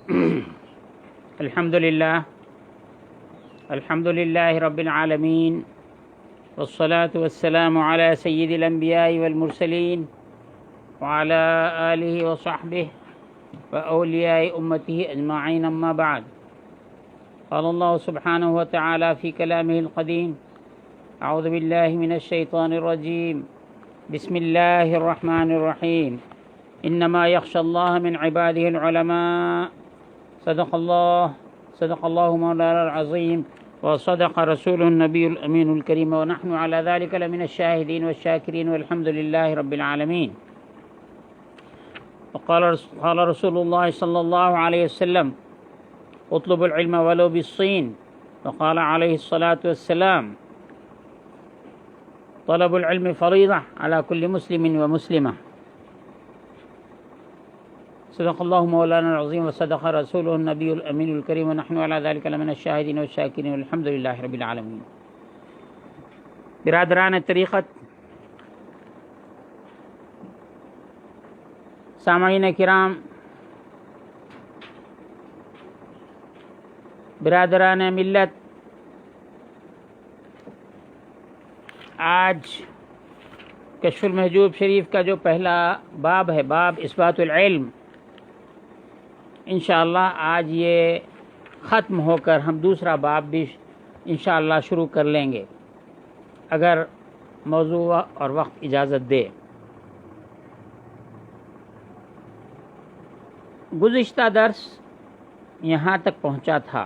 الحمد لله رب العالمين والصلاة والسلام على سيد الأنبياء والمرسلين وعلى آله وصحبه وأولياء أمته أجمعين، أما بعد. قال الله سبحانه وتعالى في كلامه القديم: أعوذ بالله من الشيطان الرجيم، بسم الله الرحمن الرحيم، إنما يخشى الله من عباده العلماء. صدق الله مولانا العظيم، وصدق رسوله النبي الأمين الكريم، ونحن على ذلك لمن الشاهدين والشاكرين، والحمد لله رب العالمين. قال رسول الله صلى الله عليه وسلم: اطلبوا العلم ولو بالصين. وقال عليه الصلاة والسلام: طلب العلم فريضة على كل مسلم ومسلمة. صدق الله مولانا العظيم، وصدق رسوله النبي الأمين الكريم، ونحن على ذلك لمن الشاهدين والشاكرين، والحمد لله رب العالمين. برادران طریقت، سامعین کرام، برادران ملت، آج کشف المحجوب شریف کا جو پہلا باب ہے، باب اثبات العلم، انشاءاللہ آج یہ ختم ہو کر ہم دوسرا باب بھی انشاءاللہ شروع کر لیں گے، اگر موضوع اور وقت اجازت دے۔ گزشتہ درس یہاں تک پہنچا تھا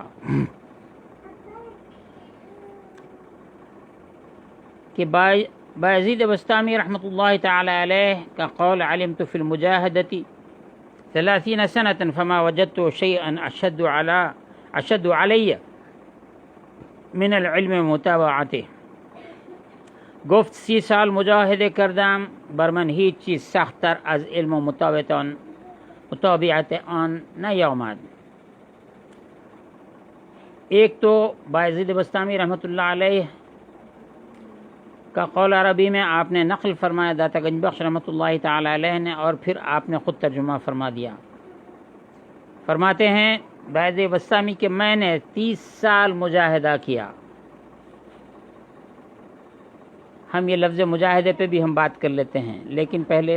کہ بایزید بسطامی رحمۃ اللہ تعالی علیہ کا قول: علمت فی المجاہدۃ 30 سنة فما وجدت شيئا اشد علی من العلم متابعته. گفت 30 سال مجاہدے کردم، بر من هیچ چیز سختتر از علم و مطابعت آن نیامد. ایک تو بایزید بسطامی رحمۃ اللہ علیہ کا قول عربی میں آپ نے نقل فرمایا داتا گنج بخش رحمۃ اللہ تعالی علیہ نے، اور پھر آپ نے خود ترجمہ فرما دیا۔ فرماتے ہیں بایزید بسطامی کہ میں نے 30 سال مجاہدہ کیا۔ ہم یہ لفظ مجاہدے پہ بھی ہم بات کر لیتے ہیں، لیکن پہلے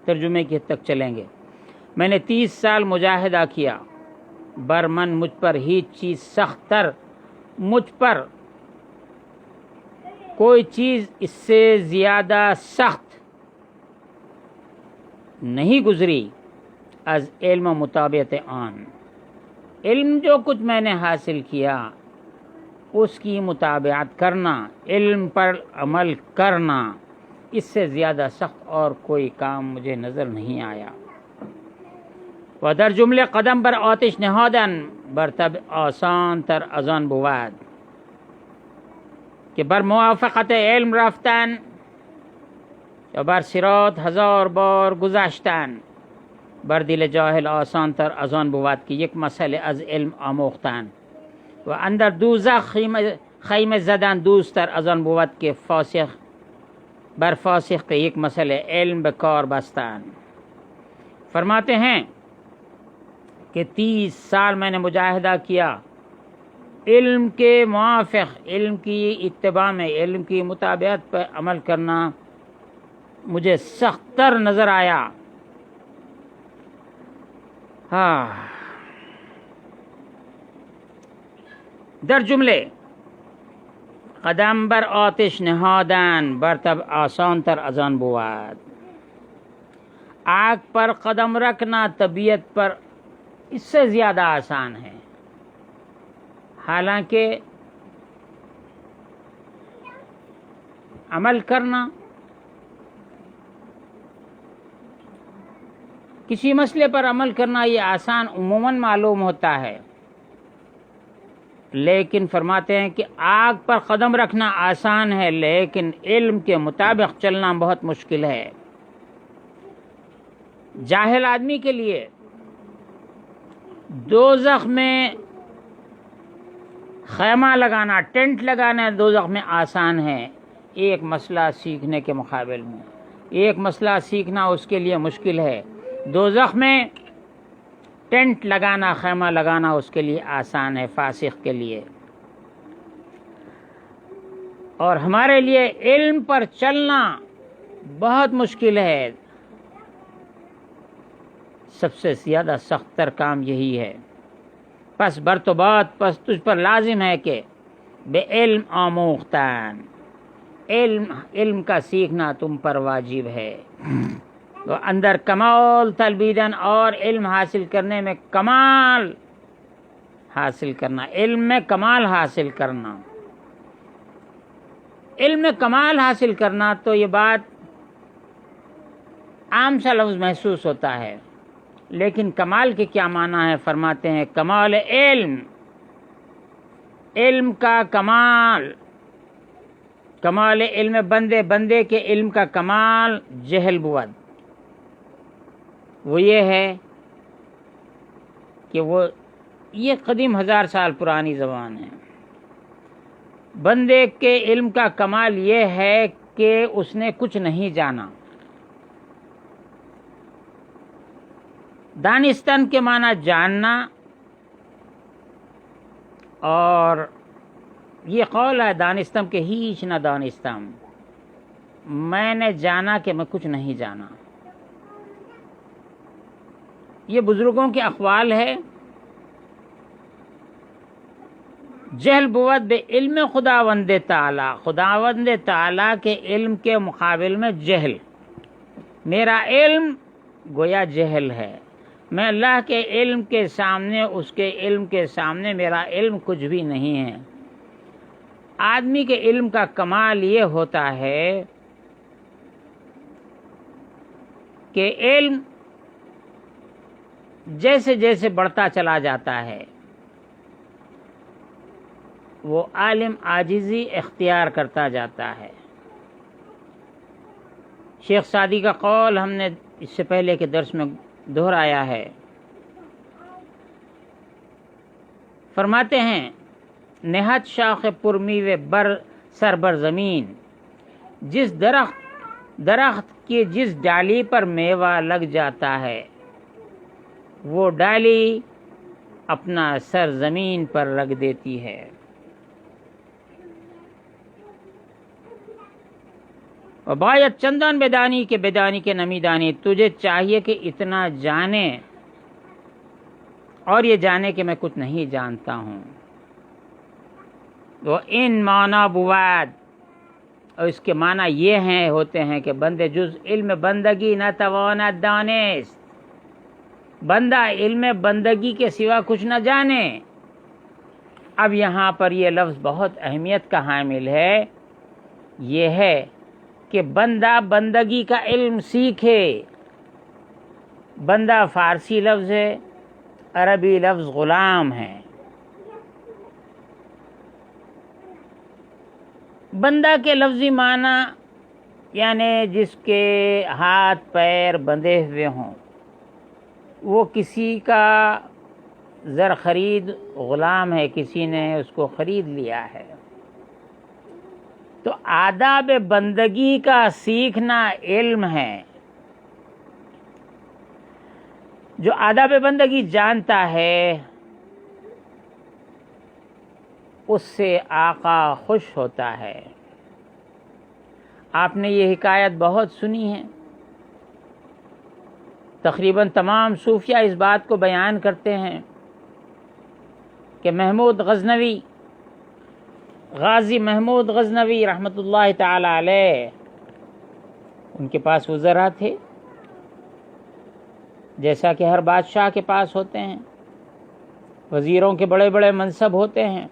ترجمے کی حد تک چلیں گے۔ میں نے 30 سال مجاہدہ کیا، برمن مجھ پر ہیچ چیز سخت تر، مجھ پر کوئی چیز اس سے زیادہ سخت نہیں گزری از علم و مطابعت آن. علم جو کچھ میں نے حاصل کیا اس کی مطابعت کرنا، علم پر عمل کرنا، اس سے زیادہ سخت اور کوئی کام مجھے نظر نہیں آیا. و در جمله قدم بر آتش نهادن برتب آسان تر از آن بود. که بر موافقت علم رفتن یا بر صراط 1000 بار گذشتن بر دل جاهل آسان تر از آن بود که یک مسئله از علم آموختن. و اندر دوزخ خیمه زدن دوستر از آن بود که فاسق بر فاسق کے یک مسئلے علم به کار بستن. فرماتے ہیں کہ 30 سال میں نے مجاہدہ کیا، علم کے موافق، علم کی اتباع میں، علم کی مطابعت پر عمل کرنا مجھے سخت تر نظر آیا۔ در جملے قدم بر آتش نهادن برتب آسان تر از آن بود. آگ پر قدم رکھنا طبیعت پر اس سے زیادہ آسان ہے، حالانکہ عمل کرنا، کسی مسئلے پر عمل کرنا یہ آسان عموماً معلوم ہوتا ہے، لیکن فرماتے ہیں کہ آگ پر قدم رکھنا آسان ہے، لیکن علم کے مطابق چلنا بہت مشکل ہے۔ جاہل آدمی کے لیے دوزخ میں خیمہ لگانا، ٹینٹ لگانا دوزخ میں آسان ہے، ایک مسئلہ سیکھنے کے مقابل میں ایک مسئلہ سیکھنا اس کے لیے مشکل ہے۔ دوزخ میں ٹینٹ لگانا، خیمہ لگانا اس کے لیے آسان ہے فاسق کے لیے، اور ہمارے لیے علم پر چلنا بہت مشکل ہے۔ سب سے زیادہ سخت تر کام یہی ہے۔ پس برتبات پس تجھ پر لازم ہے کہ بے علم آموختن، علم کا سیکھنا تم پر واجب ہے۔ تو اندر کمال طلبیدن، اور علم حاصل کرنے میں کمال حاصل کرنا، علم میں کمال حاصل کرنا، علم میں کمال حاصل کرنا۔ تو یہ بات عام سا لفظ محسوس ہوتا ہے، لیکن کمال کے کیا معنی ہے؟ فرماتے ہیں کمال علم، علم کا کمال، کمال علم بندے کے علم کا کمال جہل بود، وہ یہ ہے کہ یہ قدیم 1000 سال پرانی زبان ہے۔ بندے کے علم کا کمال یہ ہے کہ اس نے کچھ نہیں جانا۔ دانستن کے معنی جاننا، اور یہ قول ہے دانستم کہ ہیچ نہ دانستم، میں نے جانا کہ میں کچھ نہیں جانا۔ یہ بزرگوں کے اقوال ہے۔ جہل بود بے علم خداوند تعالی، خداوند تعالی کے علم کے مقابل میں جہل، میرا علم گویا جہل ہے، میں اللہ کے علم کے سامنے، اس کے علم کے سامنے میرا علم کچھ بھی نہیں ہے۔ آدمی کے علم کا کمال یہ ہوتا ہے کہ علم جیسے جیسے بڑھتا چلا جاتا ہے وہ عالم عاجزی اختیار کرتا جاتا ہے۔ شیخ سعدی کا قول ہم نے اس سے پہلے کے درس میں دہرایا ہے۔ فرماتے ہیں نہت شاخ پرمیوے سر بر زمین، جس درخت کی جس ڈالی پر میوہ لگ جاتا ہے وہ ڈالی اپنا سر زمین پر رکھ دیتی ہے۔ اور باید چندان بیدانی کے بیدانی کے نمی دانی، تجھے چاہیے کہ اتنا جانے اور یہ جانے کہ میں کچھ نہیں جانتا ہوں۔ وہ ان معنی بود، اور اس کے معنی یہ ہوتے ہیں کہ بندے جز علم بندگی نہ تواند دانست، بندہ علم بندگی کے سوا کچھ نہ جانے۔ اب یہاں پر یہ لفظ بہت اہمیت کا حامل ہے، یہ ہے کہ بندہ بندگی کا علم سیکھے۔ بندہ فارسی لفظ ہے، عربی لفظ غلام ہے۔ بندہ کے لفظی معنی یعنی جس کے ہاتھ پیر بندھے ہوئے ہوں، وہ کسی کا زر خرید غلام ہے، کسی نے اس کو خرید لیا ہے۔ تو آداب بندگی کا سیکھنا علم ہے۔ جو آداب بندگی جانتا ہے اس سے آقا خوش ہوتا ہے۔ آپ نے یہ حکایت بہت سنی ہے، تقریباً تمام صوفیہ اس بات کو بیان کرتے ہیں کہ غازی محمود غزنوی رحمۃ اللہ تعالی علیہ، ان کے پاس وزراء تھے جیسا کہ ہر بادشاہ کے پاس ہوتے ہیں، وزیروں کے بڑے بڑے منصب ہوتے ہیں،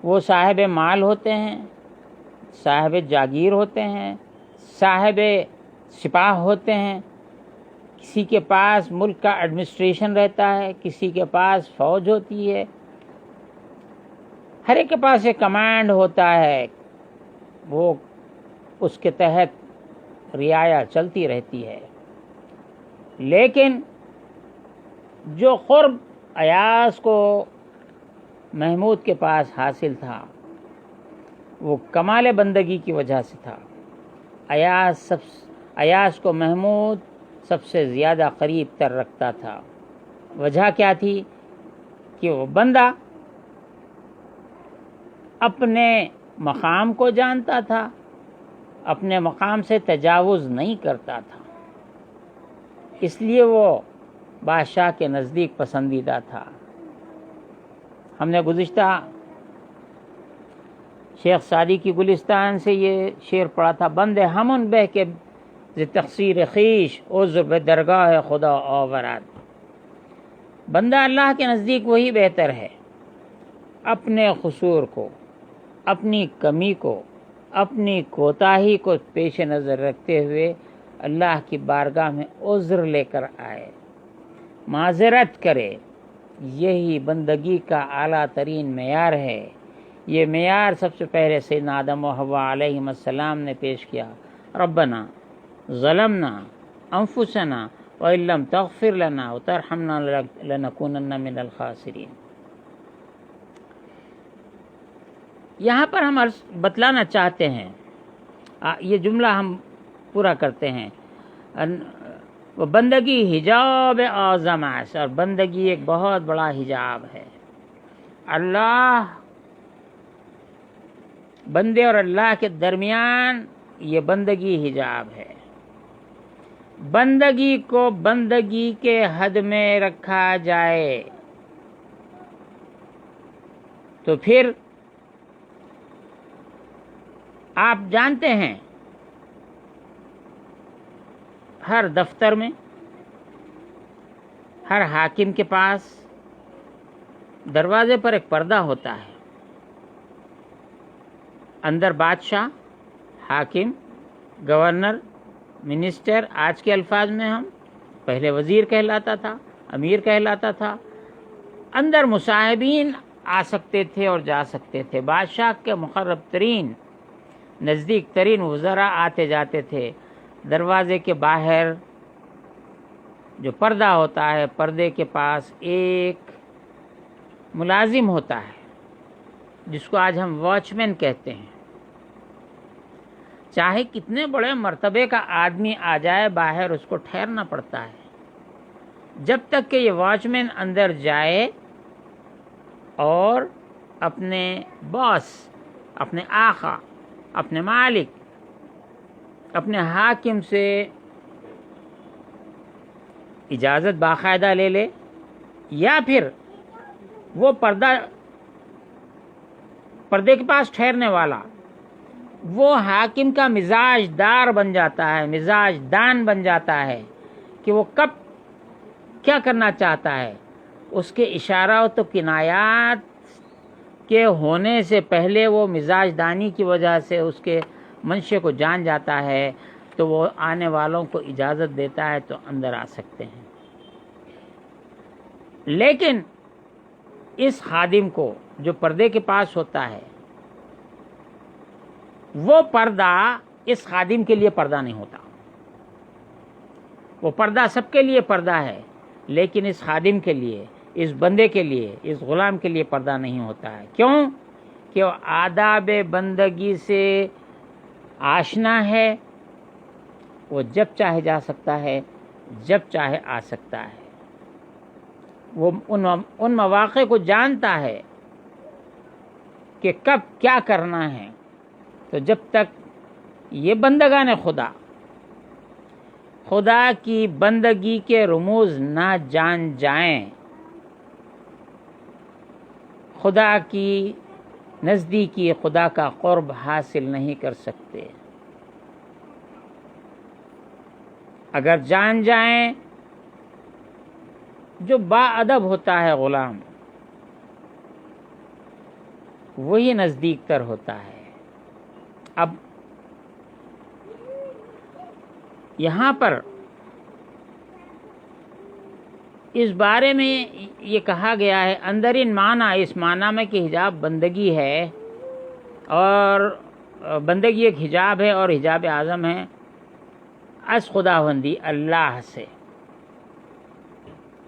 وہ صاحب مال ہوتے ہیں، صاحب جاگیر ہوتے ہیں، صاحب سپاہ ہوتے ہیں، کسی کے پاس ملک کا ایڈمنسٹریشن رہتا ہے، کسی کے پاس فوج ہوتی ہے، ہر ایک کے پاس ایک کمانڈ ہوتا ہے، وہ اس کے تحت رعایا چلتی رہتی ہے۔ لیکن جو قرب ایاز کو محمود کے پاس حاصل تھا وہ کمال بندگی کی وجہ سے تھا۔ ایاز کو محمود سب سے زیادہ قریب تر رکھتا تھا۔ وجہ کیا تھی؟ کہ وہ بندہ اپنے مقام کو جانتا تھا، اپنے مقام سے تجاوز نہیں کرتا تھا، اس لیے وہ بادشاہ کے نزدیک پسندیدہ تھا۔ ہم نے گزشتہ شیخ سعدی کی گلستان سے یہ شعر پڑھا تھا، بندے ہمن بہ کے ز تقصیر خویش عذر بے درگاہ خدا آورد۔ بندہ اللہ کے نزدیک وہی بہتر ہے اپنے قصور کو، اپنی کمی کو، اپنی کوتاہی کو پیش نظر رکھتے ہوئے اللہ کی بارگاہ میں عذر لے کر آئے، معذرت کرے۔ یہی بندگی کا اعلیٰ ترین معیار ہے۔ یہ معیار سب سے پہلے سیدنا آدم و حوا علیہم السلام نے پیش کیا، ربنا ظلمنا انفسنا وان لم تغفر لنا وترحمنا لنکونن من الخاسرین۔ یہاں پر ہم بتلانا چاہتے ہیں، یہ جملہ ہم پورا کرتے ہیں، وہ بندگی حجاب اعظم ہے، اور بندگی ایک بہت بڑا حجاب ہے۔ اللہ، بندے اور اللہ کے درمیان یہ بندگی حجاب ہے۔ بندگی کو بندگی کے حد میں رکھا جائے تو پھر آپ جانتے ہیں ہر دفتر میں، ہر حاکم کے پاس دروازے پر ایک پردہ ہوتا ہے، اندر بادشاہ، حاکم، گورنر، منسٹر، آج کے الفاظ میں ہم، پہلے وزیر کہلاتا تھا، امیر کہلاتا تھا، اندر مصاحبین آ سکتے تھے اور جا سکتے تھے، بادشاہ کے مقرب ترین نزدیک ترین وزراء آتے جاتے تھے۔ دروازے کے باہر جو پردہ ہوتا ہے، پردے کے پاس ایک ملازم ہوتا ہے جس کو آج ہم واچ مین کہتے ہیں۔ چاہے کتنے بڑے مرتبے کا آدمی آ جائے، باہر اس کو ٹھہرنا پڑتا ہے جب تک کہ یہ واچ مین اندر جائے اور اپنے باس، اپنے آقا، اپنے مالک، اپنے حاکم سے اجازت باقاعدہ لے لے، یا پھر وہ پردے کے پاس ٹھہرنے والا وہ حاکم کا مزاج دار بن جاتا ہے، مزاج دان بن جاتا ہے کہ وہ کب کیا کرنا چاہتا ہے۔ اس کے اشارات و کنایات کے ہونے سے پہلے وہ مزاج دانی کی وجہ سے اس کے منشے کو جان جاتا ہے، تو وہ آنے والوں کو اجازت دیتا ہے تو اندر آ سکتے ہیں۔ لیکن اس خادم کو جو پردے کے پاس ہوتا ہے، وہ پردہ اس خادم کے لیے پردہ نہیں ہوتا، وہ پردہ سب کے لیے پردہ ہے، لیکن اس خادم کے لیے، اس بندے کے لیے، اس غلام کے لیے پردہ نہیں ہوتا ہے۔ کیوں؟ کہ وہ آداب بندگی سے آشنا ہے، وہ جب چاہے جا سکتا ہے، جب چاہے آ سکتا ہے، وہ ان مواقع کو جانتا ہے کہ کب کیا کرنا ہے۔ تو جب تک یہ بندگان خدا کی بندگی کے رموز نہ جان جائیں، خدا کی نزدیکی، خدا کا قرب حاصل نہیں کر سکتے۔ اگر جان جائیں، جو با ادب ہوتا ہے غلام، وہی نزدیک تر ہوتا ہے۔ اب یہاں پر اس بارے میں یہ کہا گیا ہے، اندرین معنی، اس معنی میں کہ حجاب بندگی ہے، اور بندگی ایک حجاب ہے اور حجاب اعظم ہے از خداوندی اللہ سے۔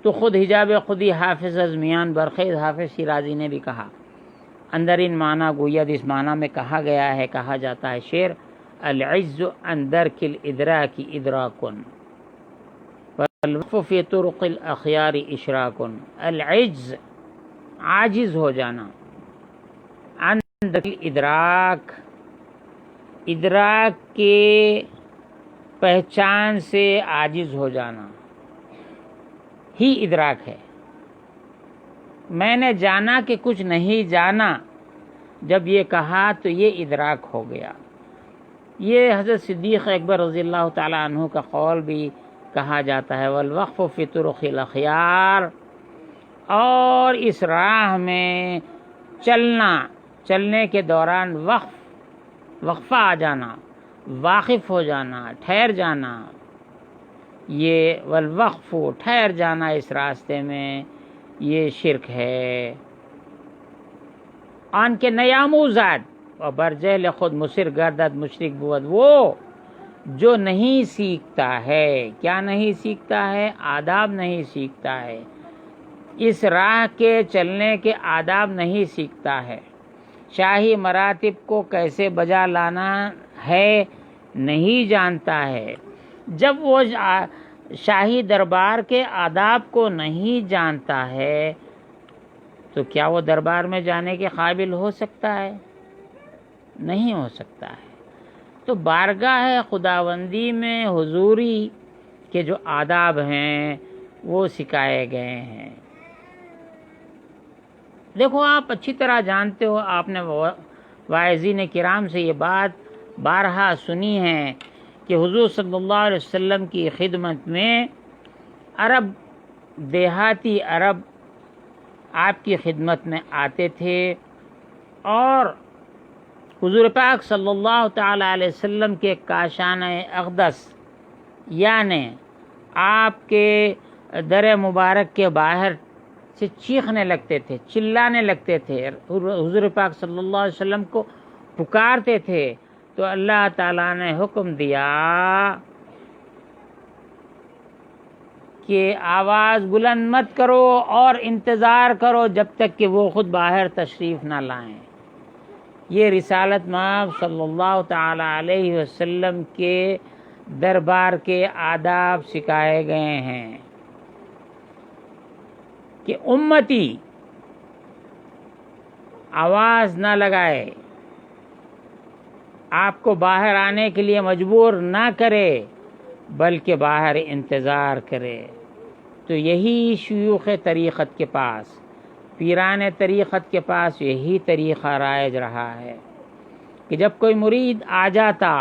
تو خود حجاب خودی حافظ از میان برخیز، حافظ شیرازی نے بھی کہا، اندرین معنی گویا اس معنی میں کہا گیا ہے، کہا جاتا ہے شعر، العز اندر کل ادراک ادراکن، الوقف فی طرق الاخیار اشراک، العجز عاجز ہو جانا، عن ادراک ادراک کے پہچان سے عاجز ہو جانا ہی ادراک ہے۔ میں نے جانا کہ کچھ نہیں جانا، جب یہ کہا تو یہ ادراک ہو گیا۔ یہ حضرت صدیق اکبر رضی اللہ تعالیٰ عنہ کا قول بھی کہا جاتا ہے، والوقف فی طرق الاخیار، اور اس راہ میں چلنے کے دوران وقفہ آ جانا، واقف ہو جانا، ٹھہر جانا، یہ والوقف ٹھہر جانا اس راستے میں، یہ شرک ہے۔ آن کے نیاموزاد و برجہل خود مصر گردد مشرک بود، وہ جو نہیں سیکھتا ہے، کیا نہیں سیکھتا ہے؟ آداب نہیں سیکھتا ہے، اس راہ کے چلنے کے آداب نہیں سیکھتا ہے، شاہی مراتب کو کیسے بجا لانا ہے نہیں جانتا ہے۔ جب وہ شاہی دربار کے آداب کو نہیں جانتا ہے تو کیا وہ دربار میں جانے کے قابل ہو سکتا ہے؟ نہیں ہو سکتا ہے۔ تو بارگاہ خداوندی میں حضوری کے جو آداب ہیں وہ سکھائے گئے ہیں۔ دیکھو، آپ اچھی طرح جانتے ہو، آپ نے واعظین کرام سے یہ بات بارہا سنی ہے کہ حضور صلی اللہ علیہ وسلم کی خدمت میں دیہاتی عرب آپ کی خدمت میں آتے تھے، اور حضور پاک صلی اللہ تعالی علیہ وسلم کے کاشانہ اقدس یعنی آپ کے در مبارک کے باہر سے چیخنے لگتے تھے، چلانے لگتے تھے، حضور پاک صلی اللہ علیہ وسلم کو پکارتے تھے، تو اللہ تعالیٰ نے حکم دیا کہ آواز بلند مت کرو اور انتظار کرو جب تک کہ وہ خود باہر تشریف نہ لائیں۔ یہ رسالت مآب صلی اللہ تعالی علیہ وسلم کے دربار کے آداب سکھائے گئے ہیں کہ امتی آواز نہ لگائے، آپ کو باہر آنے کے لیے مجبور نہ کرے، بلکہ باہر انتظار کرے۔ تو یہی شیوخ طریقت کے پاس، پیران طریقت کے پاس یہی طریقہ رائج رہا ہے کہ جب کوئی مرید آ جاتا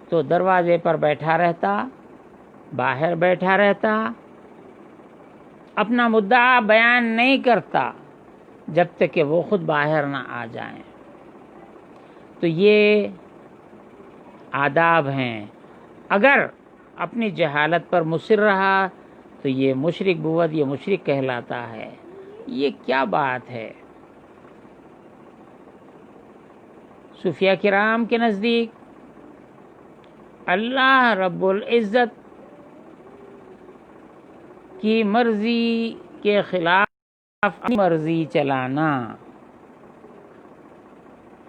تو دروازے پر بیٹھا رہتا، باہر بیٹھا رہتا، اپنا مدعا بیان نہیں کرتا جب تک کہ وہ خود باہر نہ آ جائیں۔ تو یہ آداب ہیں۔ اگر اپنی جہالت پر مصر رہا تو یہ مشرک بود، یہ مشرک کہلاتا ہے۔ یہ کیا بات ہے؟ صوفیہ کرام کے نزدیک اللہ رب العزت کی مرضی کے خلاف اپنی مرضی چلانا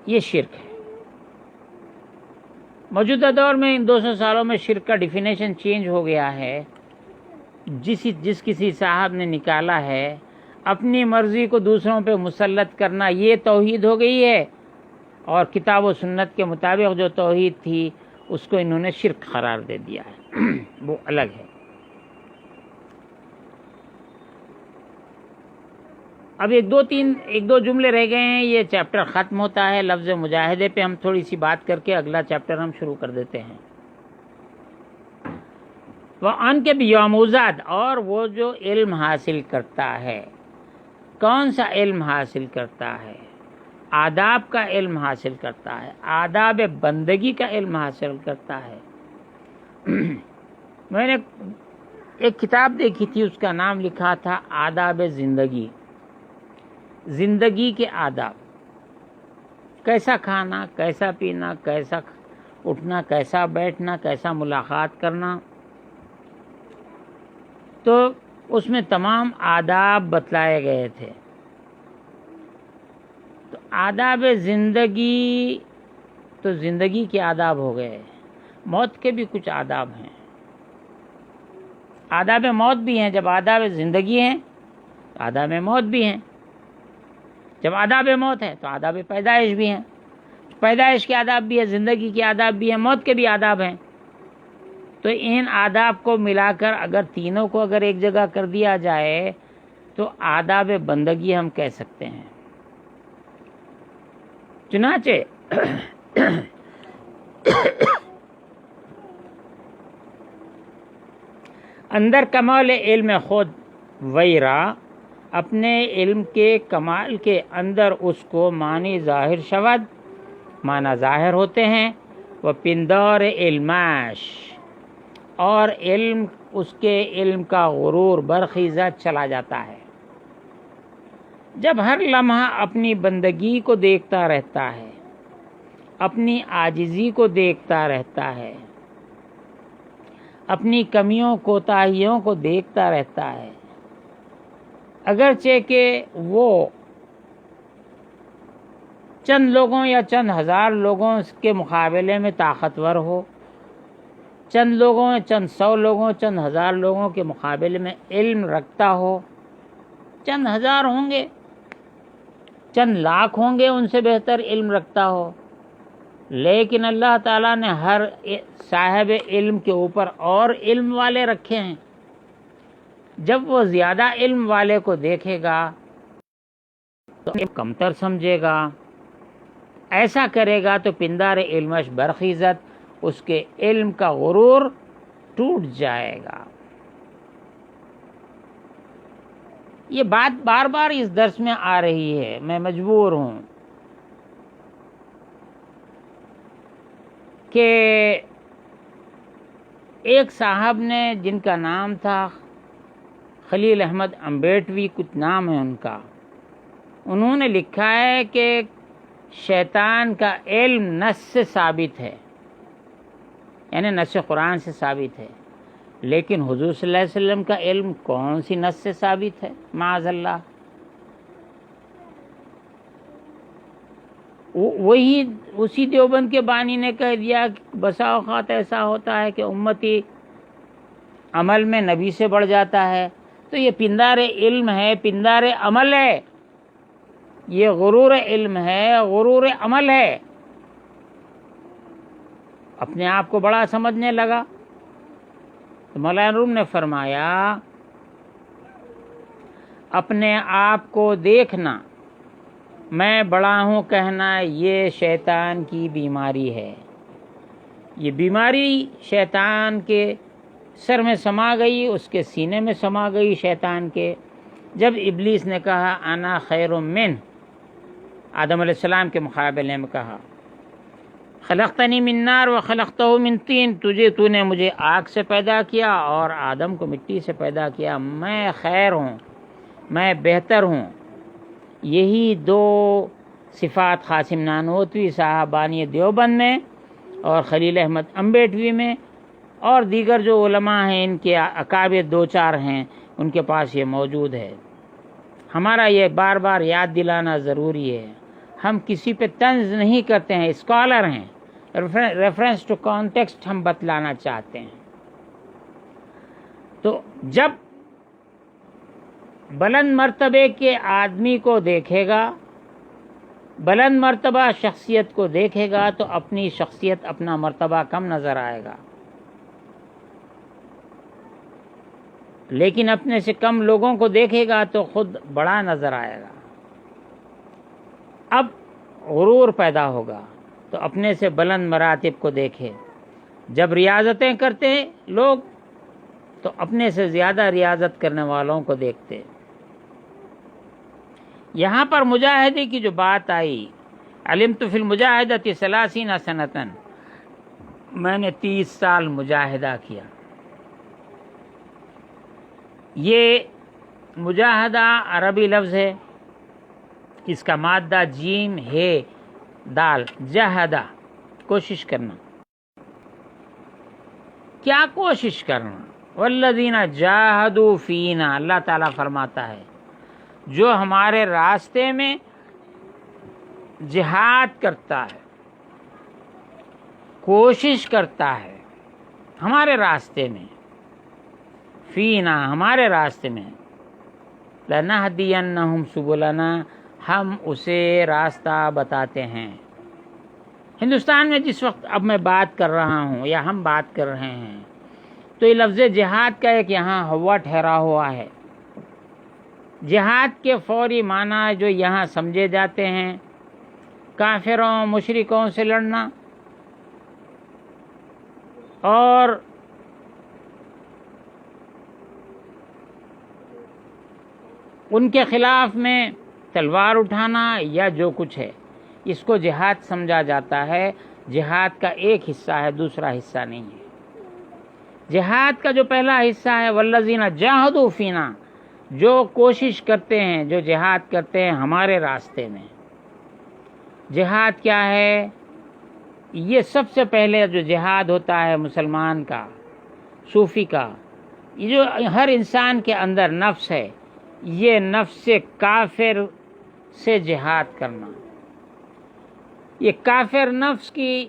یہ شرک ہے۔ موجودہ دور میں ان 200 سالوں میں شرک کا ڈیفینیشن چینج ہو گیا ہے۔ جس کسی صاحب نے نکالا ہے، اپنی مرضی کو دوسروں پہ مسلط کرنا، یہ توحید ہو گئی ہے، اور کتاب و سنت کے مطابق جو توحید تھی اس کو انہوں نے شرک قرار دے دیا ہے، وہ الگ ہے۔ اب ایک دو جملے رہ گئے ہیں، یہ چیپٹر ختم ہوتا ہے۔ لفظ مجاہدے پہ ہم تھوڑی سی بات کر کے اگلا چیپٹر ہم شروع کر دیتے ہیں۔ وہ ان کے بیاموزاد، اور وہ جو علم حاصل کرتا ہے، کون سا علم حاصل کرتا ہے؟ آداب کا علم حاصل کرتا ہے، آداب بندگی کا علم حاصل کرتا ہے۔ میں نے ایک کتاب دیکھی تھی، اس کا نام لکھا تھا آداب زندگی، زندگی کے آداب، کیسا کھانا، کیسا پینا، کیسا اٹھنا، کیسا بیٹھنا، کیسا ملاقات کرنا۔ تو اس میں تمام آداب بتلائے گئے تھے۔ تو آداب زندگی تو زندگی کے آداب ہو گئے، موت کے بھی کچھ آداب ہیں۔ آداب موت بھی ہیں، جب آداب زندگی ہیں تو آداب موت بھی ہیں، جب آداب موت ہے تو آداب پیدائش بھی ہیں، پیدائش کے آداب بھی ہیں، زندگی کے آداب بھی ہیں، موت کے بھی آداب ہیں۔ تو ان آداب کو ملا کر اگر تینوں کو اگر ایک جگہ کر دیا جائے تو آداب بندگی ہم کہہ سکتے ہیں۔ چنانچہ اندر کمال علم خود ویرا، اپنے علم کے کمال کے اندر اس کو معنی ظاہر شود، معنی ظاہر ہوتے ہیں، وہ پندار علمش، اور علم اس کے علم کا غرور برخیزت چلا جاتا ہے۔ جب ہر لمحہ اپنی بندگی کو دیکھتا رہتا ہے، اپنی عاجزی کو دیکھتا رہتا ہے، اپنی کمیوں کوتاہیوں کو دیکھتا رہتا ہے، اگرچہ کہ وہ چند لوگوں یا چند ہزار لوگوں کے مقابلے میں طاقتور ہو، چند لوگوں، چند 100 لوگوں، چند ہزار لوگوں کے مقابلے میں علم رکھتا ہو، چند ہزار ہوں گے، چند لاکھ ہوں گے ان سے بہتر علم رکھتا ہو، لیکن اللہ تعالیٰ نے ہر صاحب علم کے اوپر اور علم والے رکھے ہیں۔ جب وہ زیادہ علم والے کو دیکھے گا تو کمتر سمجھے گا، ایسا کرے گا تو پندار علمش برخیزت، اس کے علم کا غرور ٹوٹ جائے گا۔ یہ بات بار بار اس درس میں آ رہی ہے، میں مجبور ہوں کہ ایک صاحب نے جن کا نام تھا خلیل احمد امبیٹوی، کچھ نام ہے ان کا، انہوں نے لکھا ہے کہ شیطان کا علم نص سے ثابت ہے، یعنی نص قرآن سے ثابت ہے، لیکن حضور صلی اللہ علیہ وسلم کا علم کون سی نص سے ثابت ہے؟ معاذ اللہ۔ وہی اسی دیوبند کے بانی نے کہہ دیا کہ بسا اوقات ایسا ہوتا ہے کہ امتی عمل میں نبی سے بڑھ جاتا ہے، تو یہ پندار علم ہے، پندار عمل ہے، یہ غرور علم ہے، غرور عمل ہے۔ اپنے آپ کو بڑا سمجھنے لگا تو مولانا روم نے فرمایا اپنے آپ کو دیکھنا، میں بڑا ہوں کہنا، یہ شیطان کی بیماری ہے۔ یہ بیماری شیطان کے سر میں سما گئی، اس کے سینے میں سما گئی شیطان کے۔ جب ابلیس نے کہا انا خیر من، آدم علیہ السلام کے مقابلے میں کہا خلقتنی من نار و خلقتہ من طین، تو نے مجھے آگ سے پیدا کیا اور آدم کو مٹی سے پیدا کیا، میں خیر ہوں، میں بہتر ہوں۔ یہی دو صفات قاسم نانوتوی صاحب بانی دیوبند میں اور خلیل احمد امبیٹوی میں اور دیگر جو علماء ہیں ان کے اکابر 2-4 ہیں ان کے پاس یہ موجود ہے۔ ہمارا یہ بار بار یاد دلانا ضروری ہے، ہم کسی پہ طنز نہیں کرتے ہیں، اسکالر ہیں، ریفرنس ٹو کانٹیکسٹ ہم بتلانا چاہتے ہیں۔ تو جب بلند مرتبے کے آدمی کو دیکھے گا، بلند مرتبہ شخصیت کو دیکھے گا تو اپنی شخصیت، اپنا مرتبہ کم نظر آئے گا، لیکن اپنے سے کم لوگوں کو دیکھے گا تو خود بڑا نظر آئے گا۔ اب غرور پیدا ہوگا تو اپنے سے بلند مراتب کو دیکھے۔ جب ریاضتیں کرتے لوگ تو اپنے سے زیادہ ریاضت کرنے والوں کو دیکھتے۔ یہاں پر مجاہدے کی جو بات آئی، علمت فی المجاہدۃ 30 سنۃ، میں نے 30 سال مجاہدہ کیا۔ یہ مجاہدہ عربی لفظ ہے، اس کا مادہ جیم ہے دال، جہدہ، کوشش کرنا۔ کیا کوشش کرنا؟ والذین جاہدوا فینا، اللہ تعالیٰ فرماتا ہے جو ہمارے راستے میں جہاد کرتا ہے، کوشش کرتا ہے ہمارے راستے میں، فینا ہمارے راستے میں، لنہدینہم سبلنا ہم اسے راستہ بتاتے ہیں۔ ہندوستان میں جس وقت اب میں بات کر رہا ہوں یا ہم بات کر رہے ہیں تو یہ لفظ جہاد کا ایک یہاں ہوا ٹھہرا ہوا ہے۔ جہاد کے فوری معنی جو یہاں سمجھے جاتے ہیں کافروں مشرکوں سے لڑنا اور ان کے خلاف میں تلوار اٹھانا یا جو کچھ ہے، اس کو جہاد سمجھا جاتا ہے۔ جہاد کا ایک حصہ ہے، دوسرا حصہ نہیں ہے۔ جہاد کا جو پہلا حصہ ہے والذین جاہدوا فینا، جو کوشش کرتے ہیں، جو جہاد کرتے ہیں ہمارے راستے میں۔ جہاد کیا ہے؟ یہ سب سے پہلے جو جہاد ہوتا ہے مسلمان کا، صوفی کا، یہ جو ہر انسان کے اندر نفس ہے، یہ نفس کافر سے جہاد کرنا، یہ کافر نفس کی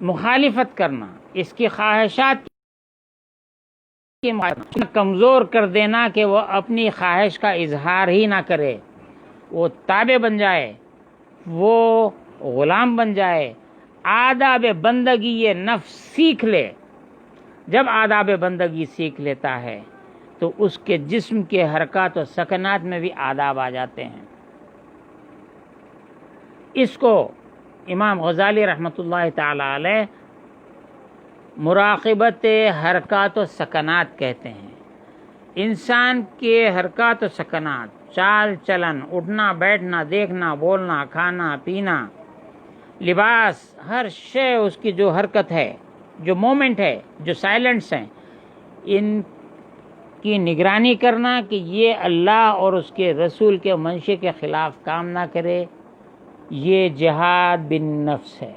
مخالفت کرنا، اس کی خواہشات کی کمزور کر دینا کہ وہ اپنی خواہش کا اظہار ہی نہ کرے، وہ تابع بن جائے، وہ غلام بن جائے، آداب بندگی یہ نفس سیکھ لے۔ جب آداب بندگی سیکھ لیتا ہے تو اس کے جسم کے حرکات و سکنات میں بھی آداب آ جاتے ہیں۔ اس کو امام غزالی رحمۃ اللہ تعالی علیہ مراقبت حرکات و سکنات کہتے ہیں۔ انسان کے حرکات و سکنات، چال چلن، اٹھنا بیٹھنا، دیکھنا بولنا، کھانا پینا، لباس، ہر شے اس کی جو حرکت ہے، جو مومنٹ ہے، جو سائلنٹس ہیں، ان کی نگرانی کرنا کہ یہ اللہ اور اس کے رسول کے منشے کے خلاف کام نہ کرے، یہ جہاد بالنفس ہے۔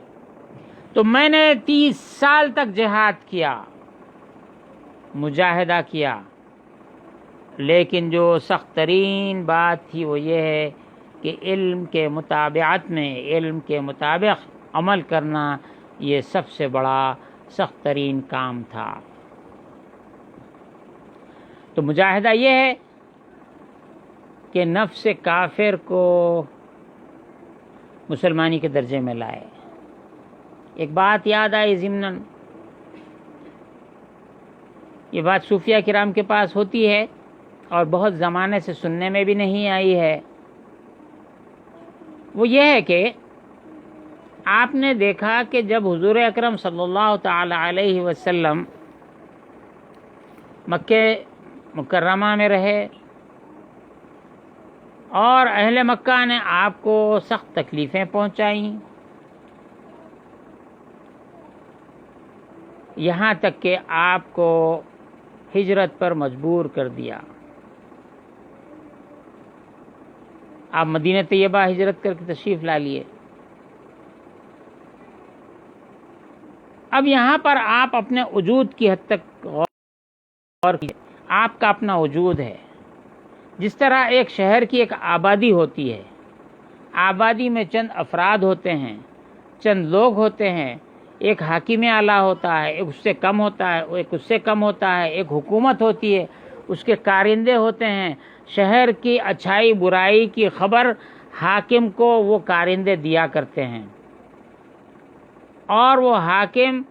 تو میں نے 30 سال تک جہاد کیا، مجاہدہ کیا، لیکن جو سخت ترین بات تھی وہ یہ ہے کہ علم کے مطابعت میں، علم کے مطابق عمل کرنا، یہ سب سے بڑا سخت ترین کام تھا۔ تو مجاہدہ یہ ہے کہ نفس کافر کو مسلمانی کے درجے میں لائے۔ ایک بات یاد آئی ضمناً، یہ بات صوفیہ کرام کے پاس ہوتی ہے اور بہت زمانے سے سننے میں بھی نہیں آئی ہے۔ وہ یہ ہے کہ آپ نے دیکھا کہ جب حضور اکرم صلی اللہ تعالی علیہ وسلم مکہ مکرمہ میں رہے اور اہل مکہ نے آپ کو سخت تکلیفیں پہنچائیں، یہاں تک کہ آپ کو ہجرت پر مجبور کر دیا۔ آپ مدینہ طیبہ ہجرت کر کے تشریف لا لیے۔ اب یہاں پر آپ اپنے وجود کی حد تک غور کیجیے۔ آپ کا اپنا وجود ہے، جس طرح ایک شہر کی ایک آبادی ہوتی ہے، آبادی میں چند افراد ہوتے ہیں، چند لوگ ہوتے ہیں، ایک حاکم اعلیٰ ہوتا ہے، ایک اس سے کم ہوتا ہے، ایک اس سے کم ہوتا ہے، ایک حکومت ہوتی ہے، اس کے کارندے ہوتے ہیں۔ شہر کی اچھائی برائی کی خبر حاکم کو وہ کارندے دیا کرتے ہیں، اور وہ حاکم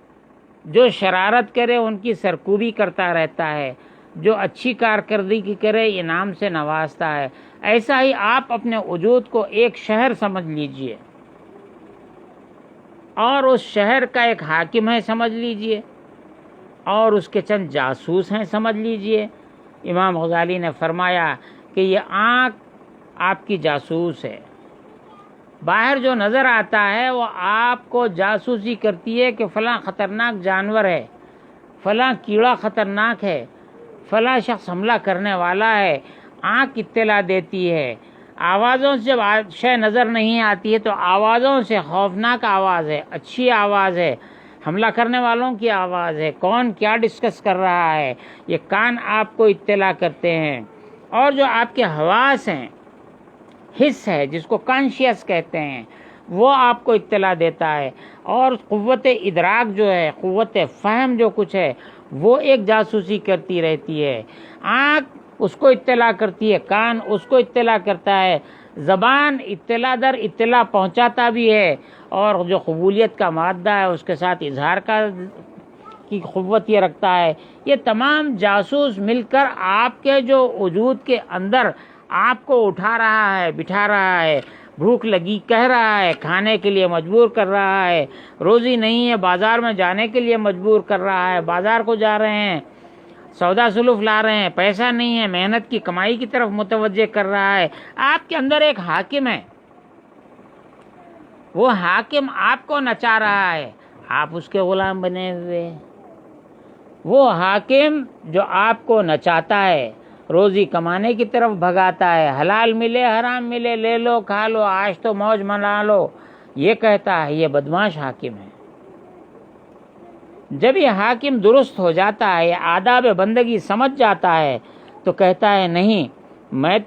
جو شرارت کرے ان کی سرکوبی کرتا رہتا ہے، جو اچھی کارکردگی کرے انعام سے نوازتا ہے۔ ایسا ہی آپ اپنے وجود کو ایک شہر سمجھ لیجئے اور اس شہر کا ایک حاکم ہے سمجھ لیجئے، اور اس کے چند جاسوس ہیں سمجھ لیجئے۔ امام غزالی نے فرمایا کہ یہ آنکھ آپ کی جاسوس ہے، باہر جو نظر آتا ہے وہ آپ کو جاسوسی کرتی ہے کہ فلاں خطرناک جانور ہے، فلاں کیڑا خطرناک ہے، فلاں شخص حملہ کرنے والا ہے۔ آنکھ اطلاع دیتی ہے، آوازوں سے جب شے نظر نہیں آتی ہے تو آوازوں سے خوفناک آواز ہے، اچھی آواز ہے، حملہ کرنے والوں کی آواز ہے، کون کیا ڈسکس کر رہا ہے، یہ کان آپ کو اطلاع کرتے ہیں۔ اور جو آپ کے حواس ہیں، حس ہے جس کو کانشیس کہتے ہیں، وہ آپ کو اطلاع دیتا ہے، اور قوت ادراک جو ہے، قوت فہم جو کچھ ہے، وہ ایک جاسوسی کرتی رہتی ہے، آنکھ اس کو اطلاع کرتی ہے، کان اس کو اطلاع کرتا ہے، زبان اطلاع در اطلاع پہنچاتا بھی ہے، اور جو قبولیت کا مادہ ہے اس کے ساتھ اظہار کی قوت یہ رکھتا ہے۔ یہ تمام جاسوس مل کر آپ کے جو وجود کے اندر آپ کو اٹھا رہا ہے، بٹھا رہا ہے، بھوک لگی کہہ رہا ہے، کھانے کے لیے مجبور کر رہا ہے، روزی نہیں ہے بازار میں جانے کے لیے مجبور کر رہا ہے، بازار کو جا رہے ہیں، سودا سلوف لا رہے ہیں، پیسہ نہیں ہے، محنت کی کمائی کی طرف متوجہ کر رہا ہے۔ آپ کے اندر ایک حاکم ہے، وہ حاکم آپ کو نچا رہا ہے، آپ اس کے غلام بنے ہوئے۔ وہ حاکم جو آپ کو نچاتا ہے، روزی کمانے کی طرف بھگاتا ہے، حلال ملے حرام ملے لے لو کھا لو، آج تو موج منا لو، یہ کہتا ہے، یہ بدمعاش حاکم ہے۔ جب یہ حاکم درست ہو جاتا ہے، آداب بندگی سمجھ جاتا ہے، تو کہتا ہے نہیں، میں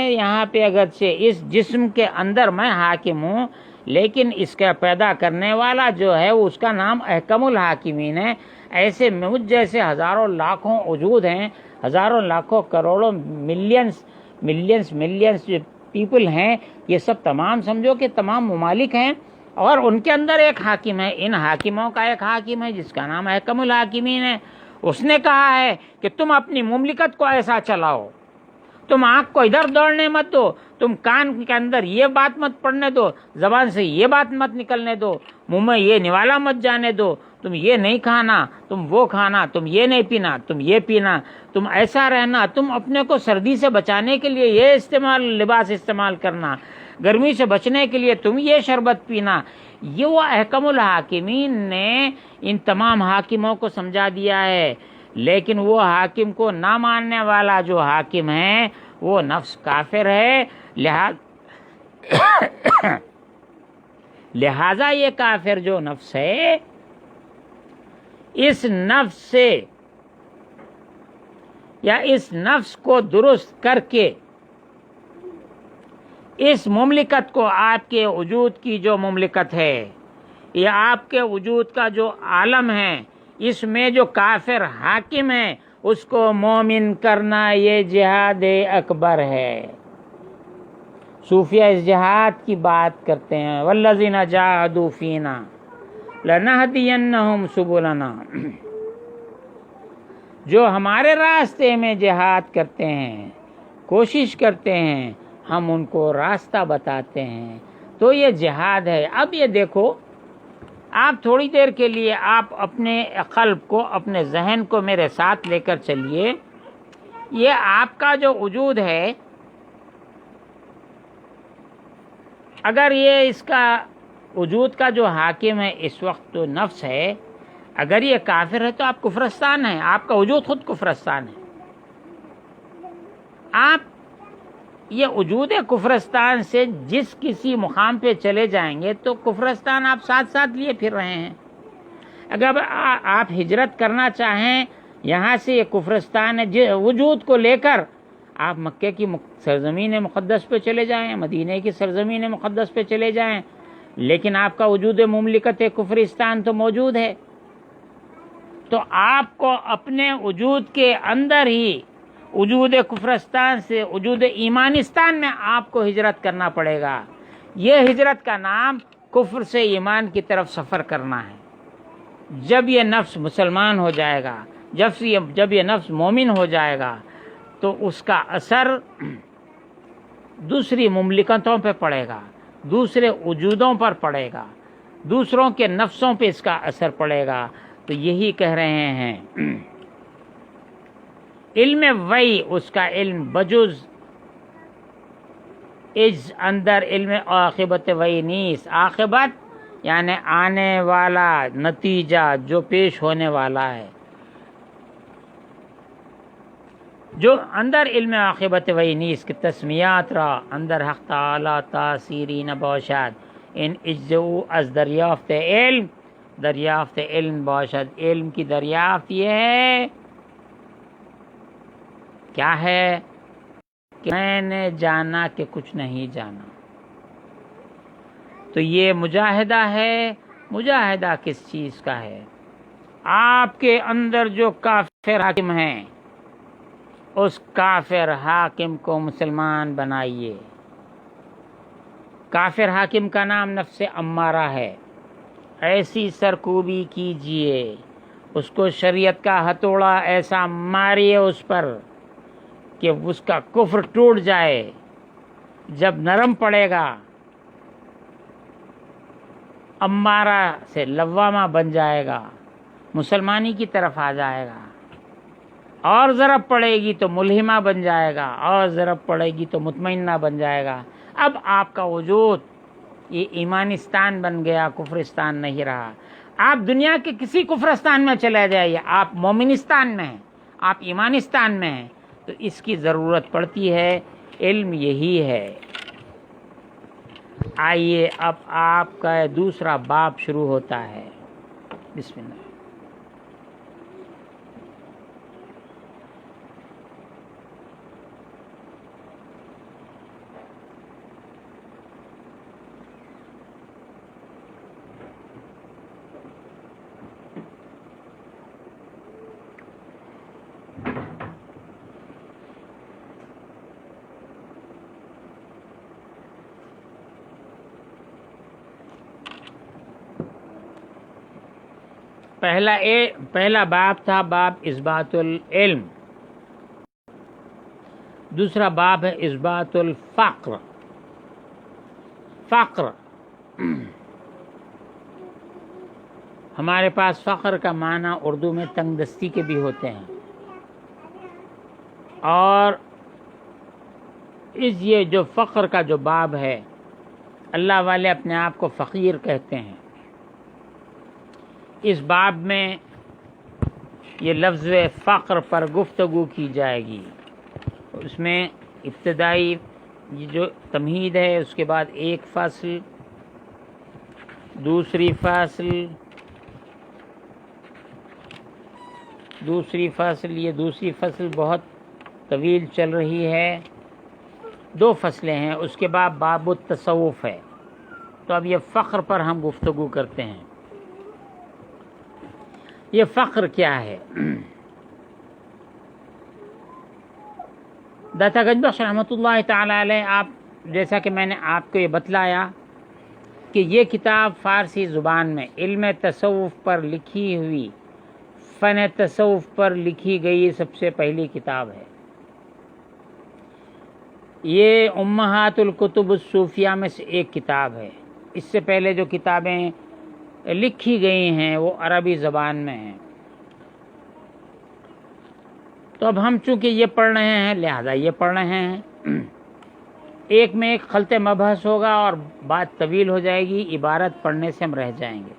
یہاں پہ اگرچہ اس جسم کے اندر میں حاکم ہوں، لیکن اس کا پیدا کرنے والا جو ہے اس کا نام احکم الحاکمین ہے۔ ایسے مجھ جیسے ہزاروں لاکھوں وجود ہیں، ہزاروں لاکھوں کروڑوں ملینز جو پیپل ہیں، یہ سب تمام سمجھو کہ تمام ممالک ہیں، اور ان کے اندر ایک حاکم ہے، ان حاکموں کا ایک حاکم ہے جس کا نام احکم الحاکمین ہے۔ اس نے کہا ہے کہ تم اپنی مملکت کو ایسا چلاؤ، تم آنکھ کو ادھر دوڑنے مت دو، تم کان کے اندر یہ بات مت پڑنے دو، زبان سے یہ بات مت نکلنے دو، منہ میں یہ نوالا مت جانے دو، تم یہ نہیں کھانا، تم وہ کھانا، تم یہ نہیں پینا، تم یہ پینا، تم ایسا رہنا، تم اپنے کو سردی سے بچانے کے لیے یہ لباس استعمال کرنا، گرمی سے بچنے کے لیے تم یہ شربت پینا۔ یہ وہ احکم الحاکمین نے ان تمام حاکموں کو سمجھا دیا ہے، لیکن وہ حاکم کو نہ ماننے والا جو حاکم ہے وہ نفس کافر ہے، لہذا یہ کافر جو نفس ہے، اس نفس سے یا اس نفس کو درست کر کے اس مملکت کو، آپ کے وجود کی جو مملکت ہے، یہ آپ کے وجود کا جو عالم ہے، اس میں جو کافر حاکم ہے اس کو مومن کرنا، یہ جہاد اکبر ہے۔ صوفیہ اس جہاد کی بات کرتے ہیں، والذین جاہدوا فینا لنہدینہم سبلنا، جو ہمارے راستے میں جہاد کرتے ہیں، کوشش کرتے ہیں، ہم ان کو راستہ بتاتے ہیں، تو یہ جہاد ہے۔ اب یہ دیکھو، آپ تھوڑی دیر کے لیے آپ اپنے قلب کو، اپنے ذہن کو میرے ساتھ لے کر چلیے۔ یہ آپ کا جو وجود ہے، اگر یہ اس کا وجود کا جو حاکم ہے اس وقت تو نفس ہے، اگر یہ کافر ہے تو آپ کفرستان ہیں، آپ کا وجود خود کفرستان ہے۔ آپ یہ وجود کفرستان سے جس کسی مقام پہ چلے جائیں گے تو کفرستان آپ ساتھ ساتھ لیے پھر رہے ہیں۔ اگر آپ ہجرت کرنا چاہیں یہاں سے، یہ کفرستان ہے، وجود کو لے کر آپ مکے کی سرزمین مقدس پہ چلے جائیں، مدینے کی سرزمین مقدس پہ چلے جائیں، لیکن آپ کا وجود مملکت کفرستان تو موجود ہے۔ تو آپ کو اپنے وجود کے اندر ہی وجود کفرستان سے وجود ایمانستان میں آپ کو ہجرت کرنا پڑے گا۔ یہ ہجرت کا نام کفر سے ایمان کی طرف سفر کرنا ہے۔ جب یہ نفس مسلمان ہو جائے گا، جب یہ نفس مومن ہو جائے گا، تو اس کا اثر دوسری مملکتوں پہ پڑے گا، دوسرے وجودوں پر پڑے گا، دوسروں کے نفسوں پہ اس کا اثر پڑے گا۔ تو یہی کہہ رہے ہیں، علم وحی اس کا علم بجز اندر علم عاقبت وحی نیست۔ عاقبت یعنی آنے والا نتیجہ جو پیش ہونے والا ہے، جو اندر علم عاقبت وحی نیست کہ تسمیات را اندر حق تعالی تاثیری نباشد، ان اجزو از دریافت علم، دریافت علم باشد۔ علم کی دریافت یہ ہے، کیا ہے کہ میں نے جانا کہ کچھ نہیں جانا۔ تو یہ مجاہدہ ہے۔ مجاہدہ کس چیز کا ہے؟ آپ کے اندر جو کافر حاکم ہیں اس کافر حاکم کو مسلمان بنائیے. کافر حاکم کا نام نفس امارہ ہے. ایسی سرکوبی کیجئے، اس کو شریعت کا ہتھوڑا ایسا ماریے اس پر کہ اس کا کفر ٹوٹ جائے. جب نرم پڑے گا امارہ سے لوامہ بن جائے گا، مسلمانی کی طرف آ جائے گا. اور ضرب پڑے گی تو ملہمہ بن جائے گا، اور ضرب پڑے گی تو مطمئنہ بن جائے گا. اب آپ کا وجود یہ ایمانستان بن گیا، کفرستان نہیں رہا. آپ دنیا کے کسی کفرستان میں چلے جائیے، آپ مومنستان میں ہیں، آپ ایمانستان میں ہیں. تو اس کی ضرورت پڑتی ہے. علم یہی ہے. آئیے اب آپ کا دوسرا باب شروع ہوتا ہے. بسم اللہ. پہلا باب تھا باب اثبات العلم. دوسرا باب ہے اثبات الفقر. فقر ہمارے پاس فقر کا معنی اردو میں تنگ دستی کے بھی ہوتے ہیں، اور یہ جو فقر کا جو باب ہے، اللہ والے اپنے آپ کو فقیر کہتے ہیں. اس باب میں یہ لفظ فقر پر گفتگو کی جائے گی. اس میں ابتدائی یہ جو تمہید ہے، اس کے بعد ایک فصل، دوسری فصل، یہ دوسری فصل بہت طویل چل رہی ہے، 2 فصلیں ہیں. اس کے بعد باب التصوف ہے. تو اب یہ فقر پر ہم گفتگو کرتے ہیں. یہ فقر کیا ہے؟ داتا گنج بخش رحمۃ اللہ تعالی علیہ، آپ جیسا کہ میں نے آپ کو یہ بتلایا کہ یہ کتاب فارسی زبان میں علم تصوف پر لکھی ہوئی، فن تصوف پر لکھی گئی سب سے پہلی کتاب ہے. یہ امہات الکتب الصوفیہ میں سے ایک کتاب ہے. اس سے پہلے جو کتابیں لکھی گئی ہیں وہ عربی زبان میں ہیں. تو اب ہم چونکہ یہ پڑھ رہے ہیں لہذا یہ پڑھ رہے ہیں. ایک میں ایک خلط مبحث ہوگا اور بات طویل ہو جائے گی، عبارت پڑھنے سے ہم رہ جائیں گے.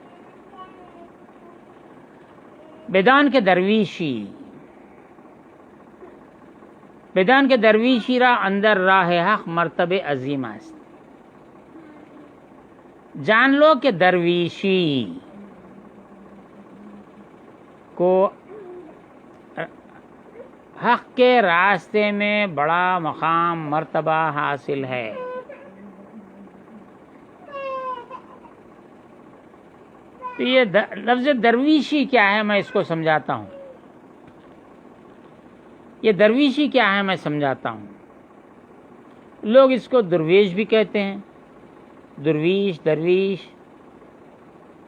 بیدان کے درویشی را اندر راہ حق مرتبہ عظیم است. جان لو کہ درویشی کو حق کے راستے میں بڑا مقام مرتبہ حاصل ہے. تو یہ لفظ درویشی کیا ہے میں اس کو سمجھاتا ہوں. یہ درویشی کیا ہے میں سمجھاتا ہوں. لوگ اس کو درویش بھی کہتے ہیں، درویش،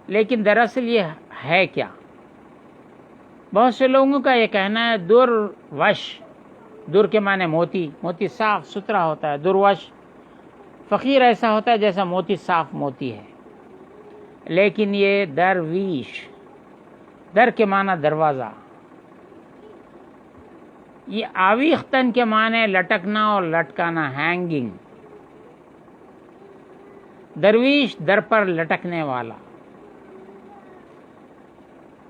لیکن دراصل یہ ہے کیا؟ بہت سے لوگوں کا یہ کہنا ہے دروش، در کے معنی موتی صاف ستھرا ہوتا ہے. دروش فقیر ایسا ہوتا ہے جیسا موتی صاف موتی ہے. لیکن یہ درویش، در کے معنی دروازہ، یہ آویختن کے معنی لٹکنا اور لٹکانا، ہینگنگ. درویش در پر لٹکنے والا.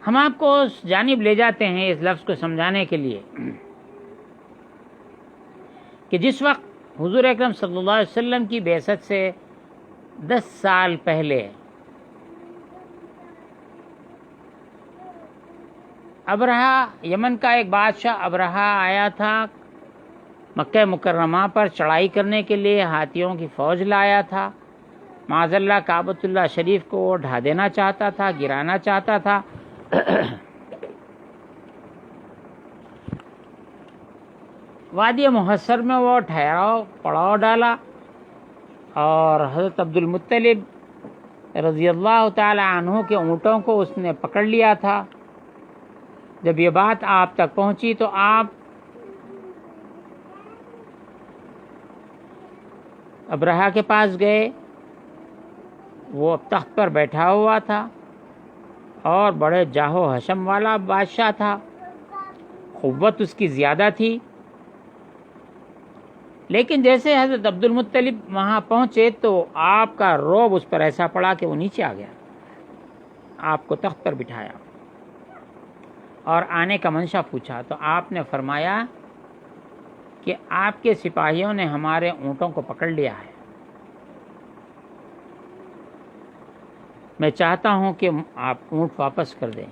ہم آپ کو اس جانب لے جاتے ہیں اس لفظ کو سمجھانے کے لیے کہ جس وقت حضور اکرم صلی اللہ علیہ وسلم کی بعثت سے 10 سال پہلے ابرہہ، یمن کا ایک بادشاہ ابرہہ آیا تھا مکہ مکرمہ پر چڑھائی کرنے کے لیے، ہاتھیوں کی فوج لایا تھا. معاذ اللہ کعبۃ اللہ شریف کو وہ ڈھا دینا چاہتا تھا، گرانا چاہتا تھا. وادی محصر میں وہ ٹھہراؤ پڑاؤ ڈالا اور حضرت عبد المطلب رضی اللہ تعالی عنہ کے اونٹوں کو اس نے پکڑ لیا تھا۔ جب یہ بات آپ تک پہنچی تو آپ ابرہہ کے پاس گئے، وہ تخت پر بیٹھا ہوا تھا اور بڑے جاہ و حشم والا بادشاہ تھا، قوت اس کی زیادہ تھی، لیکن جیسے حضرت عبد المطلب وہاں پہنچے تو آپ کا رعب اس پر ایسا پڑا کہ وہ نیچے آ گیا، آپ کو تخت پر بٹھایا اور آنے کا منشا پوچھا تو آپ نے فرمایا کہ آپ کے سپاہیوں نے ہمارے اونٹوں کو پکڑ لیا ہے، میں چاہتا ہوں کہ آپ اونٹ واپس کر دیں۔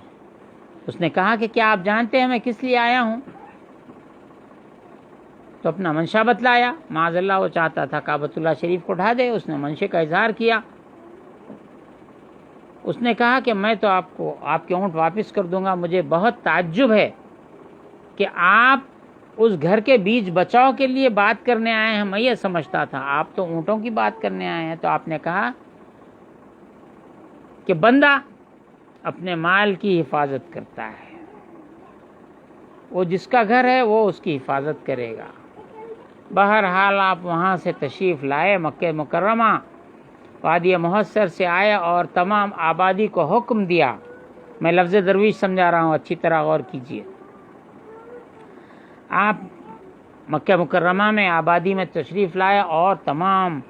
اس نے کہا کہ کیا آپ جانتے ہیں میں کس لیے آیا ہوں؟ تو اپنا منشا بتلایا، معاذ اللہ وہ چاہتا تھا کعبۃ اللہ شریف کو ڈھا دے، اس نے منشے کا اظہار کیا۔ اس نے کہا کہ میں تو آپ کو آپ کے اونٹ واپس کر دوں گا، مجھے بہت تعجب ہے کہ آپ اس گھر کے بیچ بچاؤ کے لیے بات کرنے آئے ہیں، میں یہ سمجھتا تھا آپ تو اونٹوں کی بات کرنے آئے ہیں۔ تو آپ نے کہا کہ بندہ اپنے مال کی حفاظت کرتا ہے، وہ جس کا گھر ہے وہ اس کی حفاظت کرے گا۔ بہرحال آپ وہاں سے تشریف لائے، مکہ مکرمہ وادی محصر سے آئے اور تمام آبادی کو حکم دیا، میں لفظ درویش سمجھا رہا ہوں، اچھی طرح غور کیجیے۔ آپ مکہ مکرمہ میں آبادی میں تشریف لائے اور تمام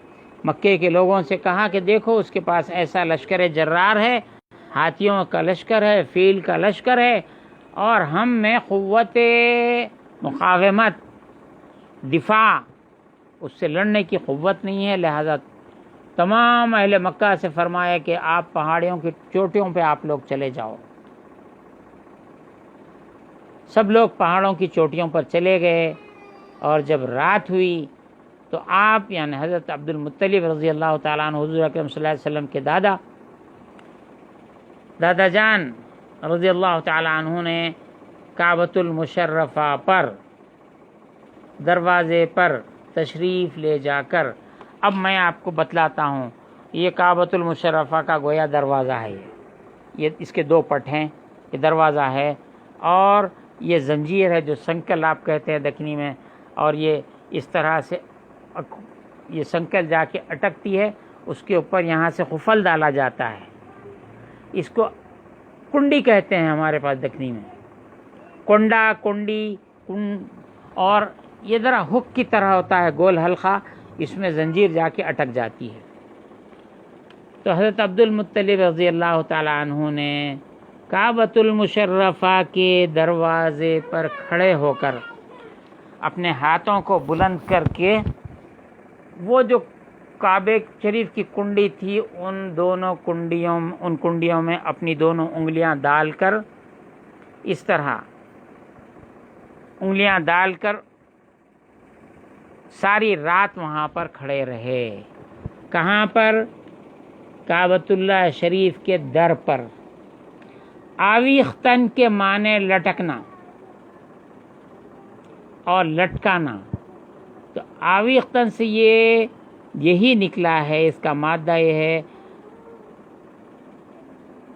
مکے کے لوگوں سے کہا کہ دیکھو اس کے پاس ایسا لشکر جرار ہے، ہاتھیوں کا لشکر ہے، فیل کا لشکر ہے، اور ہم میں قوت مقاومت دفاع اس سے لڑنے کی قوت نہیں ہے، لہذا تمام اہل مکہ سے فرمایا کہ آپ پہاڑیوں کی چوٹیوں پہ آپ لوگ چلے جاؤ۔ سب لوگ پہاڑوں کی چوٹیوں پر چلے گئے، اور جب رات ہوئی تو آپ یعنی حضرت عبد المطلب رضی اللہ تعالیٰ عنہ حضور اکرم صلی اللہ علیہ وسلم کے دادا جان رضی اللہ تعالیٰ عنہ نے کعبۃ المشرفہ پر دروازے پر تشریف لے جا کر، اب میں آپ کو بتلاتا ہوں، یہ کعبۃ المشرفہ کا گویا دروازہ ہے، یہ اس کے دو پٹ ہیں، یہ دروازہ ہے اور یہ زنجیر ہے جو سنکل آپ کہتے ہیں دکنی میں، اور یہ اس طرح سے یہ سنکل جا کے اٹکتی ہے، اس کے اوپر یہاں سے قفل ڈالا جاتا ہے، اس کو کنڈی کہتے ہیں ہمارے پاس دکنی میں، کنڈا کنڈی اور یہ ذرا ہک کی طرح ہوتا ہے گول حلقہ، اس میں زنجیر جا کے اٹک جاتی ہے۔ تو حضرت عبد المطلب رضی اللہ تعالیٰ عنہ نے کعبۃ المشرفہ کے دروازے پر کھڑے ہو کر اپنے ہاتھوں کو بلند کر کے وہ جو کعبے شریف کی کنڈی تھی ان کنڈیوں میں اپنی دونوں انگلیاں ڈال کر اس طرح انگلیاں ڈال کر ساری رات وہاں پر کھڑے رہے۔ کہاں پر؟ کعبۃ اللہ شریف کے در پر۔ آویختن کے معنی لٹکنا اور لٹکانا، تو آویختن سے یہی نکلا ہے، اس کا مادہ یہ ہے،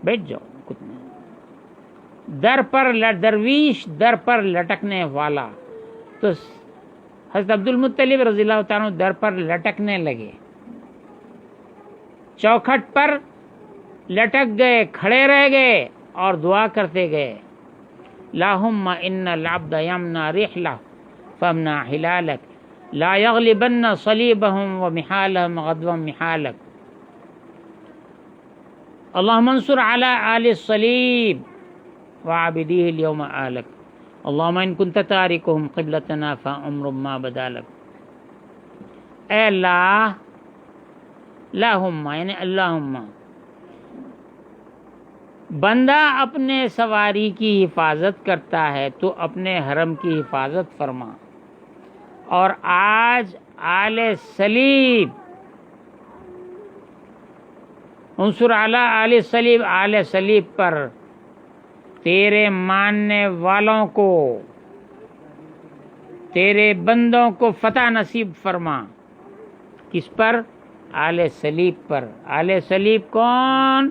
بیٹھ جاؤ کچھ نہیں، در پر درویش در پر لٹکنے والا۔ تو حضرت عبد المطلب رضی اللہ تعالیٰ عنہ در پر لٹکنے لگے، چوکھٹ پر لٹک گئے، کھڑے رہ گئے اور دعا کرتے گئے، اللہم ان العبد یمنا رحلہ فامنا حلالک لا یغلبن صلیبہم ومحالہم غدوا محالک، اللہم انصر علی آل الصلیب وعابدیہ اليوم آلک، اللہم ان کنت تارکہم قبلتنا فامر ما بدالک۔ اے اللہ، اللہم یعنی اللہم، بندہ اپنے سواری کی حفاظت کرتا ہے تو اپنے حرم کی حفاظت فرما، اور آج آل صلیب، انصر علی آل صلیب، آل صلیب پر تیرے ماننے والوں کو تیرے بندوں کو فتح نصیب فرما. کس پر؟ آل صلیب پر. آل صلیب کون؟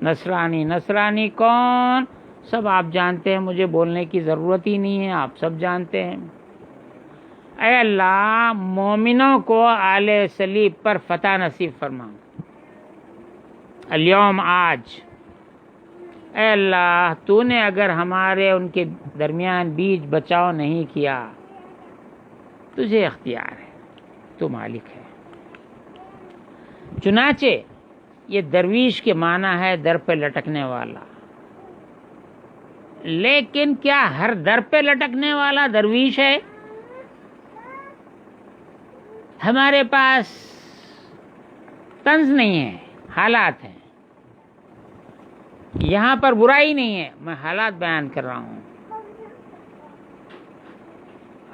نصرانی. نصرانی کون؟ سب آپ جانتے ہیں، مجھے بولنے کی ضرورت ہی نہیں ہے، آپ سب جانتے ہیں. اے اللہ مومنوں کو آل صلیب پر فتح نصیب فرما. الیوم آج اے اللہ تو نے اگر ہمارے ان کے درمیان بیچ بچاؤ نہیں کیا، تجھے اختیار ہے، تو مالک ہے. چنانچہ یہ درویش کے معنی ہے در پہ لٹکنے والا. لیکن کیا ہر در پہ لٹکنے والا درویش ہے؟ ہمارے پاس طنز نہیں ہے، حالات ہیں. یہاں پر برائی نہیں ہے، میں حالات بیان کر رہا ہوں.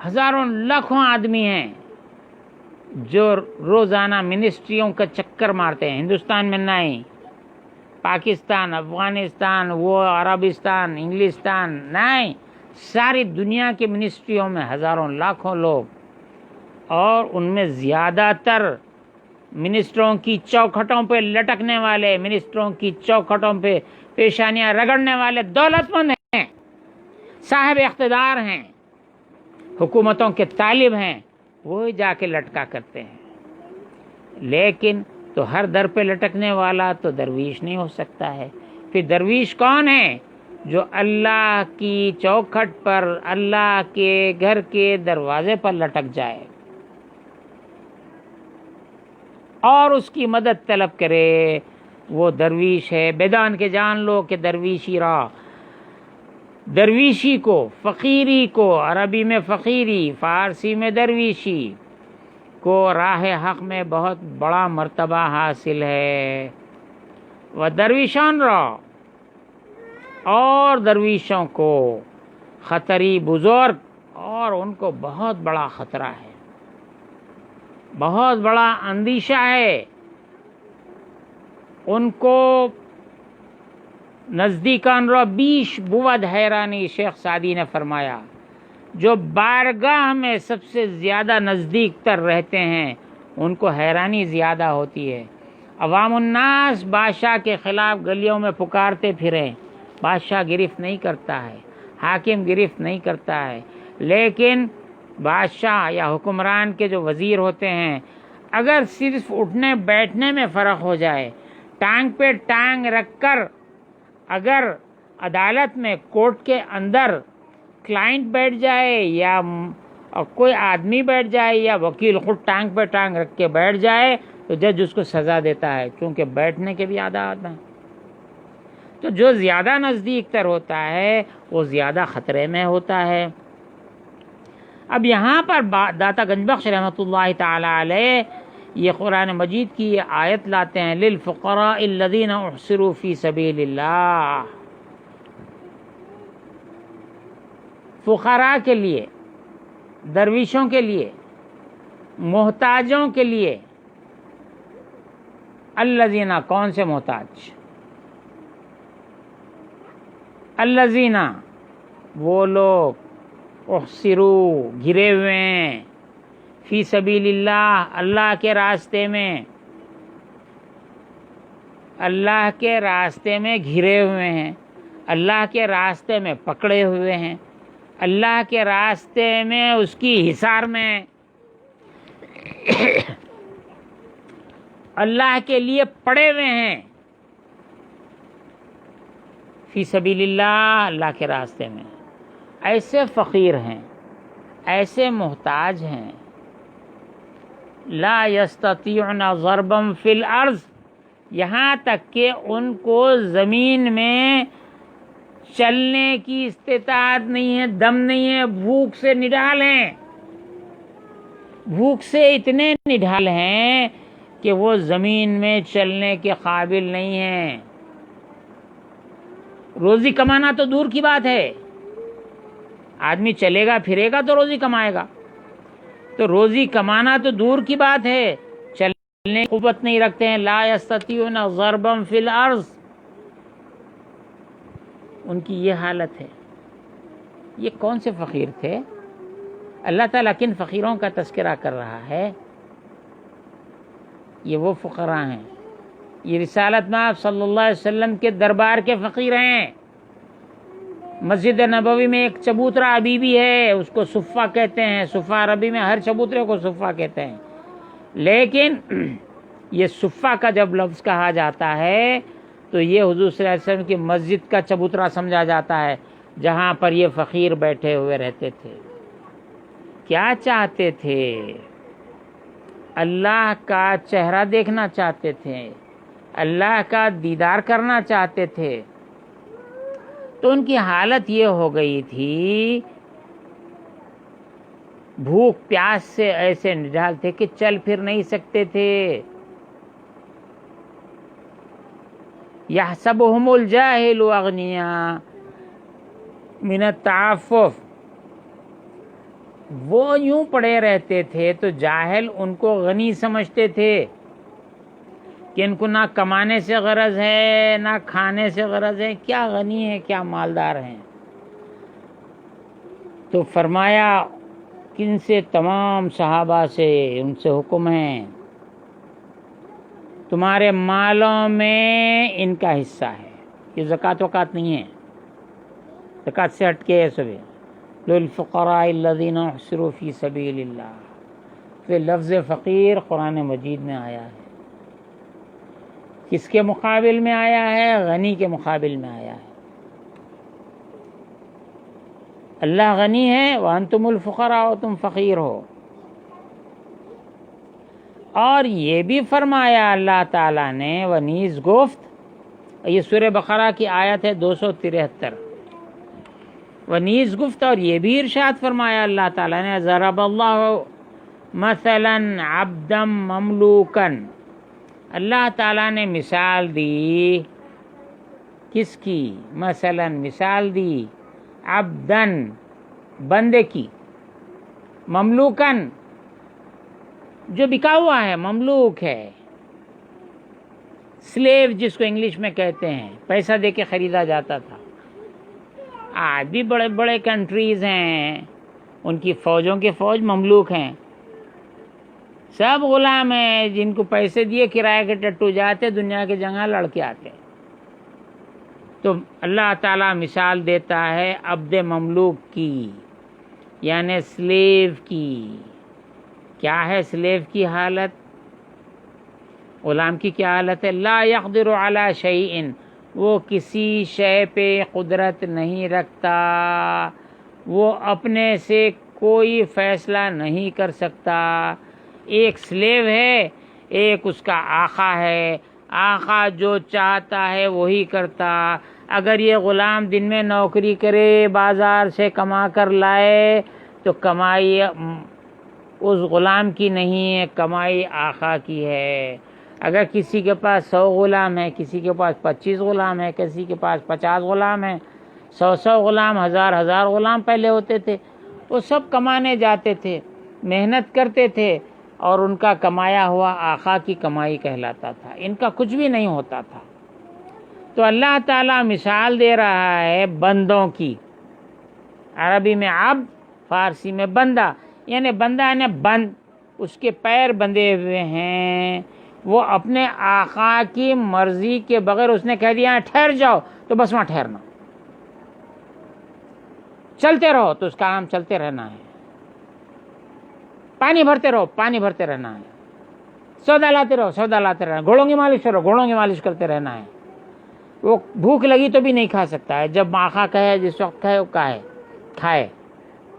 ہزاروں لاکھوں آدمی ہیں جو روزانہ منسٹریوں کا چکر مارتے ہیں. ہندوستان میں نہیں، پاکستان، افغانستان، وہ عربستان، انگلستان، نہیں، ساری دنیا کے منسٹریوں میں ہزاروں لاکھوں لوگ، اور ان میں زیادہ تر منسٹروں کی چوکھٹوں پہ لٹکنے والے، منسٹروں کی چوکھٹوں پہ پیشانیاں رگڑنے والے دولت مند ہیں، صاحب اقتدار ہیں، حکومتوں کے طالب ہیں، وہی جا کے لٹکا کرتے ہیں. لیکن تو ہر در پہ لٹکنے والا تو درویش نہیں ہو سکتا ہے. پھر درویش کون ہے؟ جو اللہ کی چوکھٹ پر، اللہ کے گھر کے دروازے پر لٹک جائے اور اس کی مدد طلب کرے، وہ درویش ہے. بیدان کے جان لو کہ درویشی راہ، درویشی کو، فقیری کو، عربی میں فقیری، فارسی میں درویشی کو راہ حق میں بہت بڑا مرتبہ حاصل ہے. وہ درویشان راہ، اور درویشوں کو خطری بزرگ، اور ان کو بہت بڑا خطرہ ہے، بہت بڑا اندیشہ ہے. ان کو نزدیکان رو بیش بود حیرانی. شیخ سعدی نے فرمایا جو بارگاہ میں سب سے زیادہ نزدیک تر رہتے ہیں ان کو حیرانی زیادہ ہوتی ہے. عوام الناس بادشاہ کے خلاف گلیوں میں پکارتے پھریں، بادشاہ گرفت نہیں کرتا ہے، حاکم گرفت نہیں کرتا ہے. لیکن بادشاہ یا حکمران کے جو وزیر ہوتے ہیں، اگر صرف اٹھنے بیٹھنے میں فرق ہو جائے، ٹانگ پہ ٹانگ رکھ کر اگر عدالت میں، کورٹ کے اندر کلائنٹ بیٹھ جائے یا کوئی آدمی بیٹھ جائے یا وکیل خود ٹانگ پہ ٹانگ رکھ کے بیٹھ جائے تو جج اس کو سزا دیتا ہے، کیونکہ بیٹھنے کے بھی آداب ہیں. تو جو زیادہ نزدیک تر ہوتا ہے وہ زیادہ خطرے میں ہوتا ہے. اب یہاں پر داتا گنج بخش رحمۃ اللہ تعالی علیہ یہ قرآن مجید کی یہ آیت لاتے ہیں، للفقراء الذین احصروا فی سبیل اللہ. فقراء کے لیے، درویشوں کے لیے، محتاجوں کے لیے. الذین، کون سے محتاج؟ الذین، وہ لوگ احصروا، گھرے ہوئے ہیں، فی سبیل اللہ، اللہ کے راستے میں، اللہ کے راستے میں گھرے ہوئے ہیں، اللہ کے راستے میں پکڑے ہوئے ہیں، اللہ کے راستے میں اس کی حصار میں، اللہ کے لیے پڑے ہوئے ہیں. فی سبیل اللہ، اللہ کے راستے میں. ایسے فقیر ہیں، ایسے محتاج ہیں، لا یستطیعون ضربا فی الارض، یہاں تک کہ ان کو زمین میں چلنے کی استطاعت نہیں ہے، دم نہیں ہے، بھوک سے نڈال ہیں، بھوک سے اتنے نڈال ہیں کہ وہ زمین میں چلنے کے قابل نہیں ہیں. روزی کمانا تو دور کی بات ہے، آدمی چلے گا پھرے گا تو روزی کمائے گا، تو روزی کمانا تو دور کی بات ہے، چلنے کی قوت نہیں رکھتے ہیں. لا یستطیعون ضربا فی الارض، ان کی یہ حالت ہے. یہ کون سے فقیر تھے؟ اللہ تعالیٰ کن فقیروں کا تذکرہ کر رہا ہے؟ یہ وہ فقراء ہیں، یہ رسالت میں آپ صلی اللہ علیہ وسلم کے دربار کے فقیر ہیں۔ مسجد نبوی میں ایک چبوترا ابھی بھی ہے، اس کو صفہ کہتے ہیں، صفہ عربی میں ہر چبوترے کو صفہ کہتے ہیں، لیکن یہ صفہ کا جب لفظ کہا جاتا ہے تو یہ حضور صلی اللہ علیہ وسلم کی مسجد کا چبوترا سمجھا جاتا ہے، جہاں پر یہ فقیر بیٹھے ہوئے رہتے تھے۔ کیا چاہتے تھے؟ اللہ کا چہرہ دیکھنا چاہتے تھے، اللہ کا دیدار کرنا چاہتے تھے، تو ان کی حالت یہ ہو گئی تھی، بھوک پیاس سے ایسے نڈال تھے کہ چل پھر نہیں سکتے تھے۔ یحسبہم الجاہل اغنیاء من التعفف، وہ یوں پڑے رہتے تھے تو جاہل ان کو غنی سمجھتے تھے کہ ان کو نہ کمانے سے غرض ہے نہ کھانے سے غرض ہے، کیا غنی ہے کیا مالدار ہیں۔ تو فرمایا کن سے؟ تمام صحابہ سے، ان سے حکم ہے تمہارے مالوں میں ان کا حصہ ہے، یہ زکوٰۃ وقات نہیں ہے، زکوٰۃ سے ہٹ کے ہے سب۔ للفقراء الذین احصروا فی سبیل اللہ، پھر لفظ فقیر قرآن مجید میں آیا ہے، کس کے مقابل میں آیا ہے؟ غنی کے مقابل میں آیا ہے۔ اللہ غنی ہے وانتم الفقراء، تم فقیر ہو۔ اور یہ بھی فرمایا اللہ تعالیٰ نے، ونیز گفت، یہ سورہ بقرہ کی آیت ہے 273، ونیز گفت اور یہ بھی ارشاد فرمایا اللہ تعالیٰ نے، ضرب اللہ مثلا عبدا مملوکا، اللہ تعالیٰ نے مثال دی، کس کی؟ مثلا مثال دی، عبدن بندے کی، مملوکن جو بکا ہوا ہے، مملوک ہے، سلیو جس کو انگلش میں کہتے ہیں، پیسہ دے کے خریدا جاتا تھا۔ آج بھی بڑے بڑے کنٹریز ہیں، ان کی فوجوں کے فوج مملوک ہیں، سب غلام ہیں، جن کو پیسے دیے کرایہ کے ٹٹو جاتے، دنیا کے جگہ لڑ کے آتے۔ تو اللہ تعالیٰ مثال دیتا ہے عبد مملوک کی، یعنی سلیو کی۔ کیا ہے سلیو کی حالت؟ غلام کی کیا حالت ہے؟ لا یقدر علی شیء، وہ کسی شے پہ قدرت نہیں رکھتا، وہ اپنے سے کوئی فیصلہ نہیں کر سکتا۔ ایک سلیو ہے، ایک اس کا آقا ہے، آقا جو چاہتا ہے وہی کرتا۔ اگر یہ غلام دن میں نوکری کرے، بازار سے کما کر لائے، تو کمائی اس غلام کی نہیں ہے، کمائی آقا کی ہے۔ اگر کسی کے پاس 100 غلام ہے، کسی کے پاس 25 غلام ہے، کسی کے پاس 50 غلام ہے، 100 غلام، 1000 غلام پہلے ہوتے تھے، وہ سب کمانے جاتے تھے، محنت کرتے تھے، اور ان کا کمایا ہوا آقا کی کمائی کہلاتا تھا، ان کا کچھ بھی نہیں ہوتا تھا۔ تو اللہ تعالیٰ مثال دے رہا ہے بندوں کی، عربی میں عبد، فارسی میں بندہ، یعنی بندہ یعنی بند، اس کے پیر بندھے ہوئے ہیں، وہ اپنے آقا کی مرضی کے بغیر اس نے کہہ دیا ٹھہر جاؤ تو بس وہاں ٹھہرنا، چلتے رہو تو اس کا کام چلتے رہنا ہے، پانی بھرتے رہو پانی بھرتے رہنا ہے، سودا لاتے رہو سودا لاتے رہنا ہے، گھوڑوں کی مالش کرو گھوڑوں کی مالش کرتے رہنا ہے۔ وہ بھوک لگی تو بھی نہیں کھا سکتا ہے، جب آقا کہے جس وقت کہے وہ کھائے۔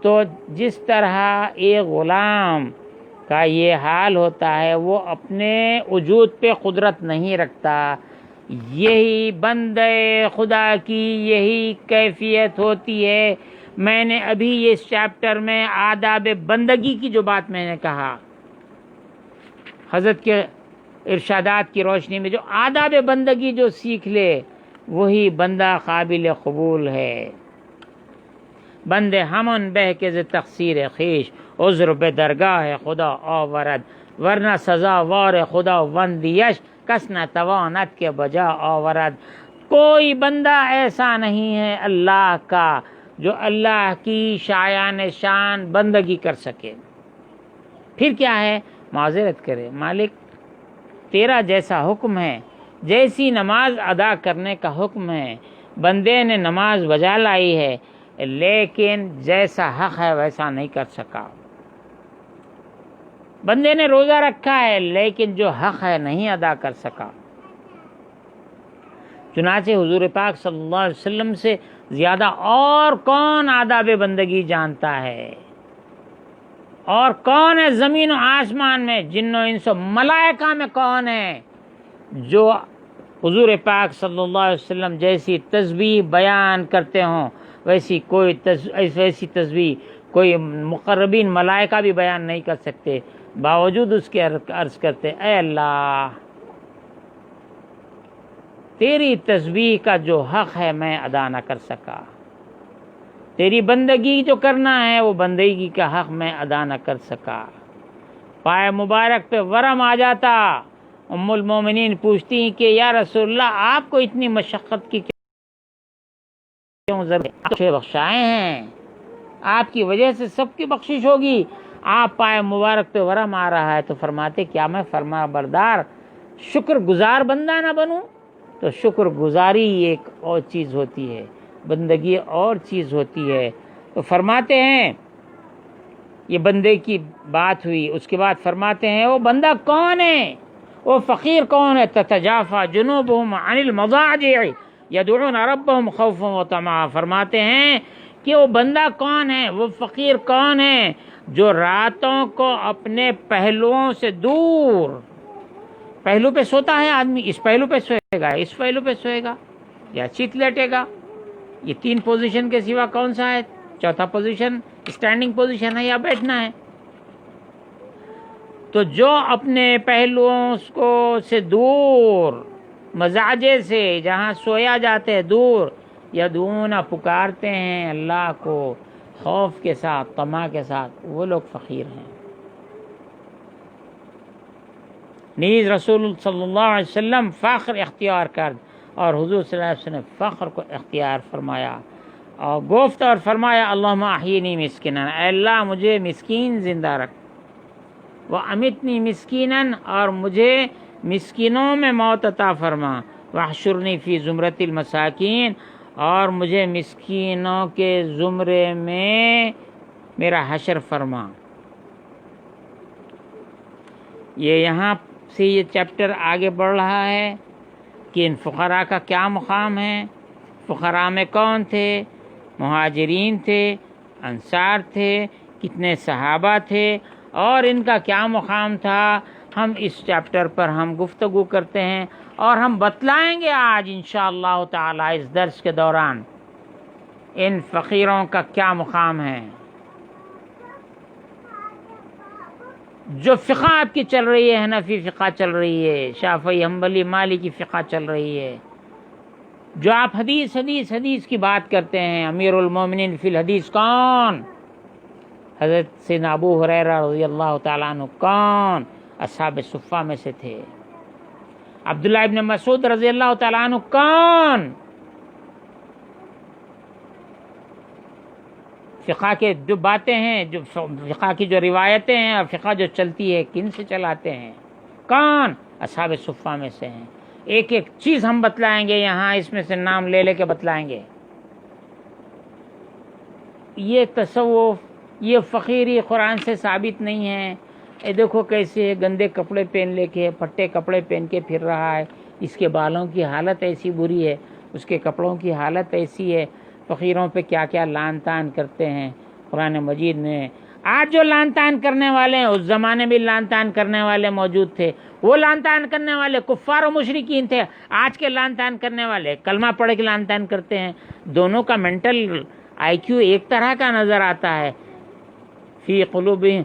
تو جس طرح ایک غلام کا یہ حال ہوتا ہے، وہ اپنے وجود پہ قدرت نہیں رکھتا، یہی بندے خدا کی یہی کیفیت ہوتی ہے۔ میں نے ابھی یہ اس چیپٹر میں آداب بندگی کی جو بات میں نے کہا، حضرت کے ارشادات کی روشنی میں جو آداب بندگی جو سیکھ لے وہی بندہ قابل قبول ہے۔ بندے ہمن بہ کے ز تقصیر خویش، عذر بے درگاہ خدا آورد، ورنہ سزا وار خدا وندیش، کس نہ توانت کے بجا آورد۔ کوئی بندہ ایسا نہیں ہے اللہ کا جو اللہ کی شایان شان بندگی کر سکے۔ پھر کیا ہے؟ معذرت کرے، مالک تیرا جیسا حکم ہے، جیسی نماز ادا کرنے کا حکم ہے، بندے نے نماز بجا لائی ہے، لیکن جیسا حق ہے ویسا نہیں کر سکا۔ بندے نے روزہ رکھا ہے لیکن جو حق ہے نہیں ادا کر سکا۔ چنانچہ حضور پاک صلی اللہ علیہ وسلم سے زیادہ اور کون آداب بندگی جانتا ہے؟ اور کون ہے زمین و آسمان میں، جن و انس و ملائکہ میں کون ہے جو حضور پاک صلی اللہ علیہ وسلم جیسی تسبیح بیان کرتے ہوں ویسی تسبیح کوئی مقربین ملائکہ بھی بیان نہیں کر سکتے، باوجود اس کے عرض کرتے اے اللہ تیری تسبیح کا جو حق ہے میں ادا نہ کر سکا، تیری بندگی جو کرنا ہے وہ بندگی کا حق میں ادا نہ کر سکا۔ پائے مبارک پہ ورم آ جاتا۔ ام المومنین پوچھتی ہیں کہ یا رسول اللہ آپ کو اتنی مشقت کی کیوں ضرورت ہے؟ آپ بخشائے ہیں، آپ کی وجہ سے سب کی بخشش ہوگی، آپ پائے مبارک پہ ورم آ رہا ہے تو فرماتے کیا میں فرما بردار شکر گزار بندہ نہ بنوں؟ تو شکر گزاری ایک اور چیز ہوتی ہے، بندگی اور چیز ہوتی ہے۔ تو فرماتے ہیں یہ بندے کی بات ہوئی، اس کے بعد فرماتے ہیں وہ بندہ کون ہے، وہ فقیر کون ہے؟ تتجافا جنوبہم عن المضاجع یدعون ربہم خوفا وطمعا۔ فرماتے ہیں کہ وہ بندہ کون ہے، وہ فقیر کون ہے جو راتوں کو اپنے پہلوؤں سے دور، پہلو پہ سوتا ہے آدمی، اس پہلو پہ سوئے گا، اس پہلو پہ سوئے گا یا چیت لیٹے گا، یہ تین پوزیشن کے سوا کون سا ہے؟ چوتھا پوزیشن اسٹینڈنگ پوزیشن ہے یا بیٹھنا ہے۔ تو جو اپنے پہلوؤں کو سے دور، مزاجے سے جہاں سویا جاتے ہیں دور، یدعون پکارتے ہیں اللہ کو خوف کے ساتھ، طمع کے ساتھ، وہ لوگ فقیر ہیں۔ نیز رسول صلی اللہ علیہ وسلم فخر اختیار کرد اور حضور صلی اللہ علیہ وسلم نے فخر کو اختیار فرمایا اور گفت اور فرمایا اللہم احیینی مسکینا، اے اللہ مجھے مسکین زندہ رکھ، وَأَمِتْنِي مِسْكِينًا اور مجھے مسکینوں میں موت عطا فرما، وَاحْشُرْنِي فِي زُمْرَةِ الْمَسَاكِينَ اور مجھے مسکینوں کے زمرے میں میرا حشر فرما۔ یہ یہاں سے یہ چیپٹر آگے بڑھ رہا ہے کہ ان فقراء کا کیا مقام ہے۔ فقراء میں کون تھے؟ مہاجرین تھے، انصار تھے، کتنے صحابہ تھے اور ان کا کیا مقام تھا، ہم اس چیپٹر پر ہم گفتگو کرتے ہیں اور ہم بتلائیں گے آج انشاءاللہ تعالی اس درس کے دوران ان فقیروں کا کیا مقام ہے۔ جو فقہ آپ کی چل رہی ہے، حنفی فقہ چل رہی ہے، شافعی حنبلی مالکی فقہ چل رہی ہے، جو آپ حدیث کی بات کرتے ہیں، امیر المومنین فی الحدیث کون؟ حضرت سیدنا ابو ہریرہ رضی اللہ تعالیٰ عنہ کون؟ اصحاب صفہ میں سے تھے۔ عبداللہ ابن مسعود رضی اللہ تعالیٰ عنہ کون؟ فقہ کے جو باتیں ہیں، جو فقہ کی جو روایتیں ہیں اور فقہ جو چلتی ہے کن سے چلاتے ہیں؟ کون؟ اصحاب صفہ میں سے ہیں۔ ایک ایک چیز ہم بتلائیں گے یہاں، اس میں سے نام لے لے کے بتلائیں گے۔ یہ تصوف، یہ فقیری قرآن سے ثابت نہیں ہے۔ اے دیکھو کیسے گندے کپڑے پہن لے کے، پھٹے کپڑے پہن کے پھر رہا ہے، اس کے بالوں کی حالت ایسی بری ہے، اس کے کپڑوں کی حالت ایسی ہے، فقیروں پہ کیا کیا لعن طعن کرتے ہیں قرآن مجید نے۔ آج جو لعن طعن کرنے والے ہیں، اس زمانے میں لعن طعن کرنے والے موجود تھے، وہ لعن طعن کرنے والے کفار و مشرکین تھے، آج کے لعن طعن کرنے والے کلمہ پڑھ کے لعن طعن کرتے ہیں۔ دونوں کا مینٹل آئی کیو ایک طرح کا نظر آتا ہے۔ فی قلوبہم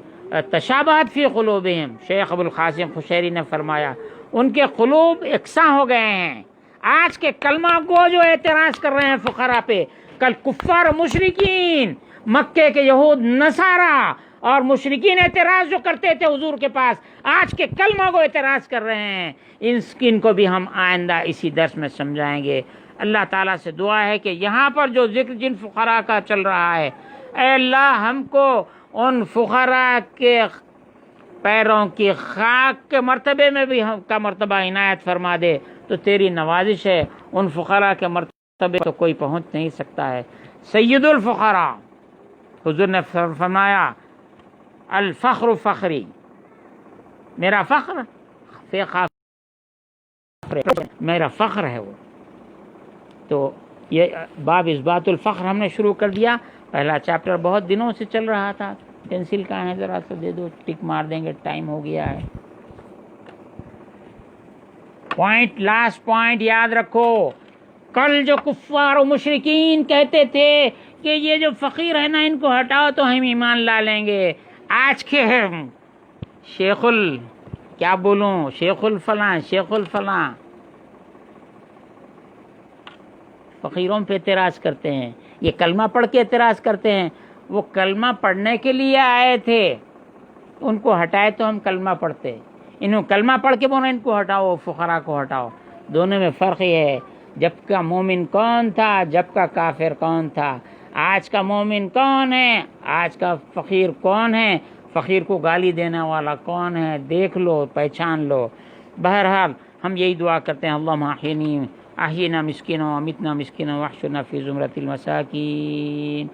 تشابہت فی قلوبہم، شیخ ابو القاسم قشیری نے فرمایا ان کے قلوب یکساں ہو گئے ہیں۔ آج کے کلمہ کو جو اعتراض کر رہے ہیں فقراء پہ، کل کفار و مشرکین، مکے کے یہود نصارہ اور مشرکین اعتراض جو کرتے تھے حضور کے پاس، آج کے کلمہ کو اعتراض کر رہے ہیں۔ ان کو بھی ہم آئندہ اسی درس میں سمجھائیں گے۔ اللہ تعالیٰ سے دعا ہے کہ یہاں پر جو ذکر جن فقراء کا چل رہا ہے، اے اللہ ہم کو ان فقراء کے پیروں کی خاک کے مرتبے میں بھی ہم کا مرتبہ عنایت فرما دے، تو تیری نوازش ہے، ان فقراء کے مرتبے تو کوئی پہنچ نہیں سکتا ہے۔ سید الفقراء، حضور نے فرمایا الفخر فخری، میرا فخر میرا فخر ہے وہ۔ تو یہ باب اثبات الفخر ہم نے شروع کر دیا۔ پہلا چیپٹر بہت دنوں سے چل رہا تھا۔ پینسل کہاں ہے؟ ذرا سا دے دو، ٹک مار دیں گے، ٹائم ہو گیا ہے۔ پوائنٹ، لاسٹ پوائنٹ یاد رکھو، کل جو کفار و مشرکین کہتے تھے کہ یہ جو فقیر ہے نا ان کو ہٹاؤ تو ہم ایمان لا لیں گے، آج کے کیا بولوں، شیخ الفلاں فقیروں پہ اعتراض کرتے ہیں، یہ کلمہ پڑھ کے اعتراض کرتے ہیں۔ وہ کلمہ پڑھنے کے لیے آئے تھے، ان کو ہٹائے تو ہم کلمہ پڑھتے، انہوں کلمہ پڑھ کے بولے ان کو ہٹاؤ، فقراء کو ہٹاؤ۔ دونوں میں فرق یہ ہے، جب کا مومن کون تھا، جب کا کافر کون تھا، آج کا مومن کون ہے، آج کا فقیر کون ہے، فقیر کو گالی دینے والا کون ہے، دیکھ لو، پہچان لو۔ بہرحال ہم یہی دعا کرتے ہیں، اللہم احینا مسکینا و امیتنا مسکینا واحشرنا فی زمرۃ المساکین۔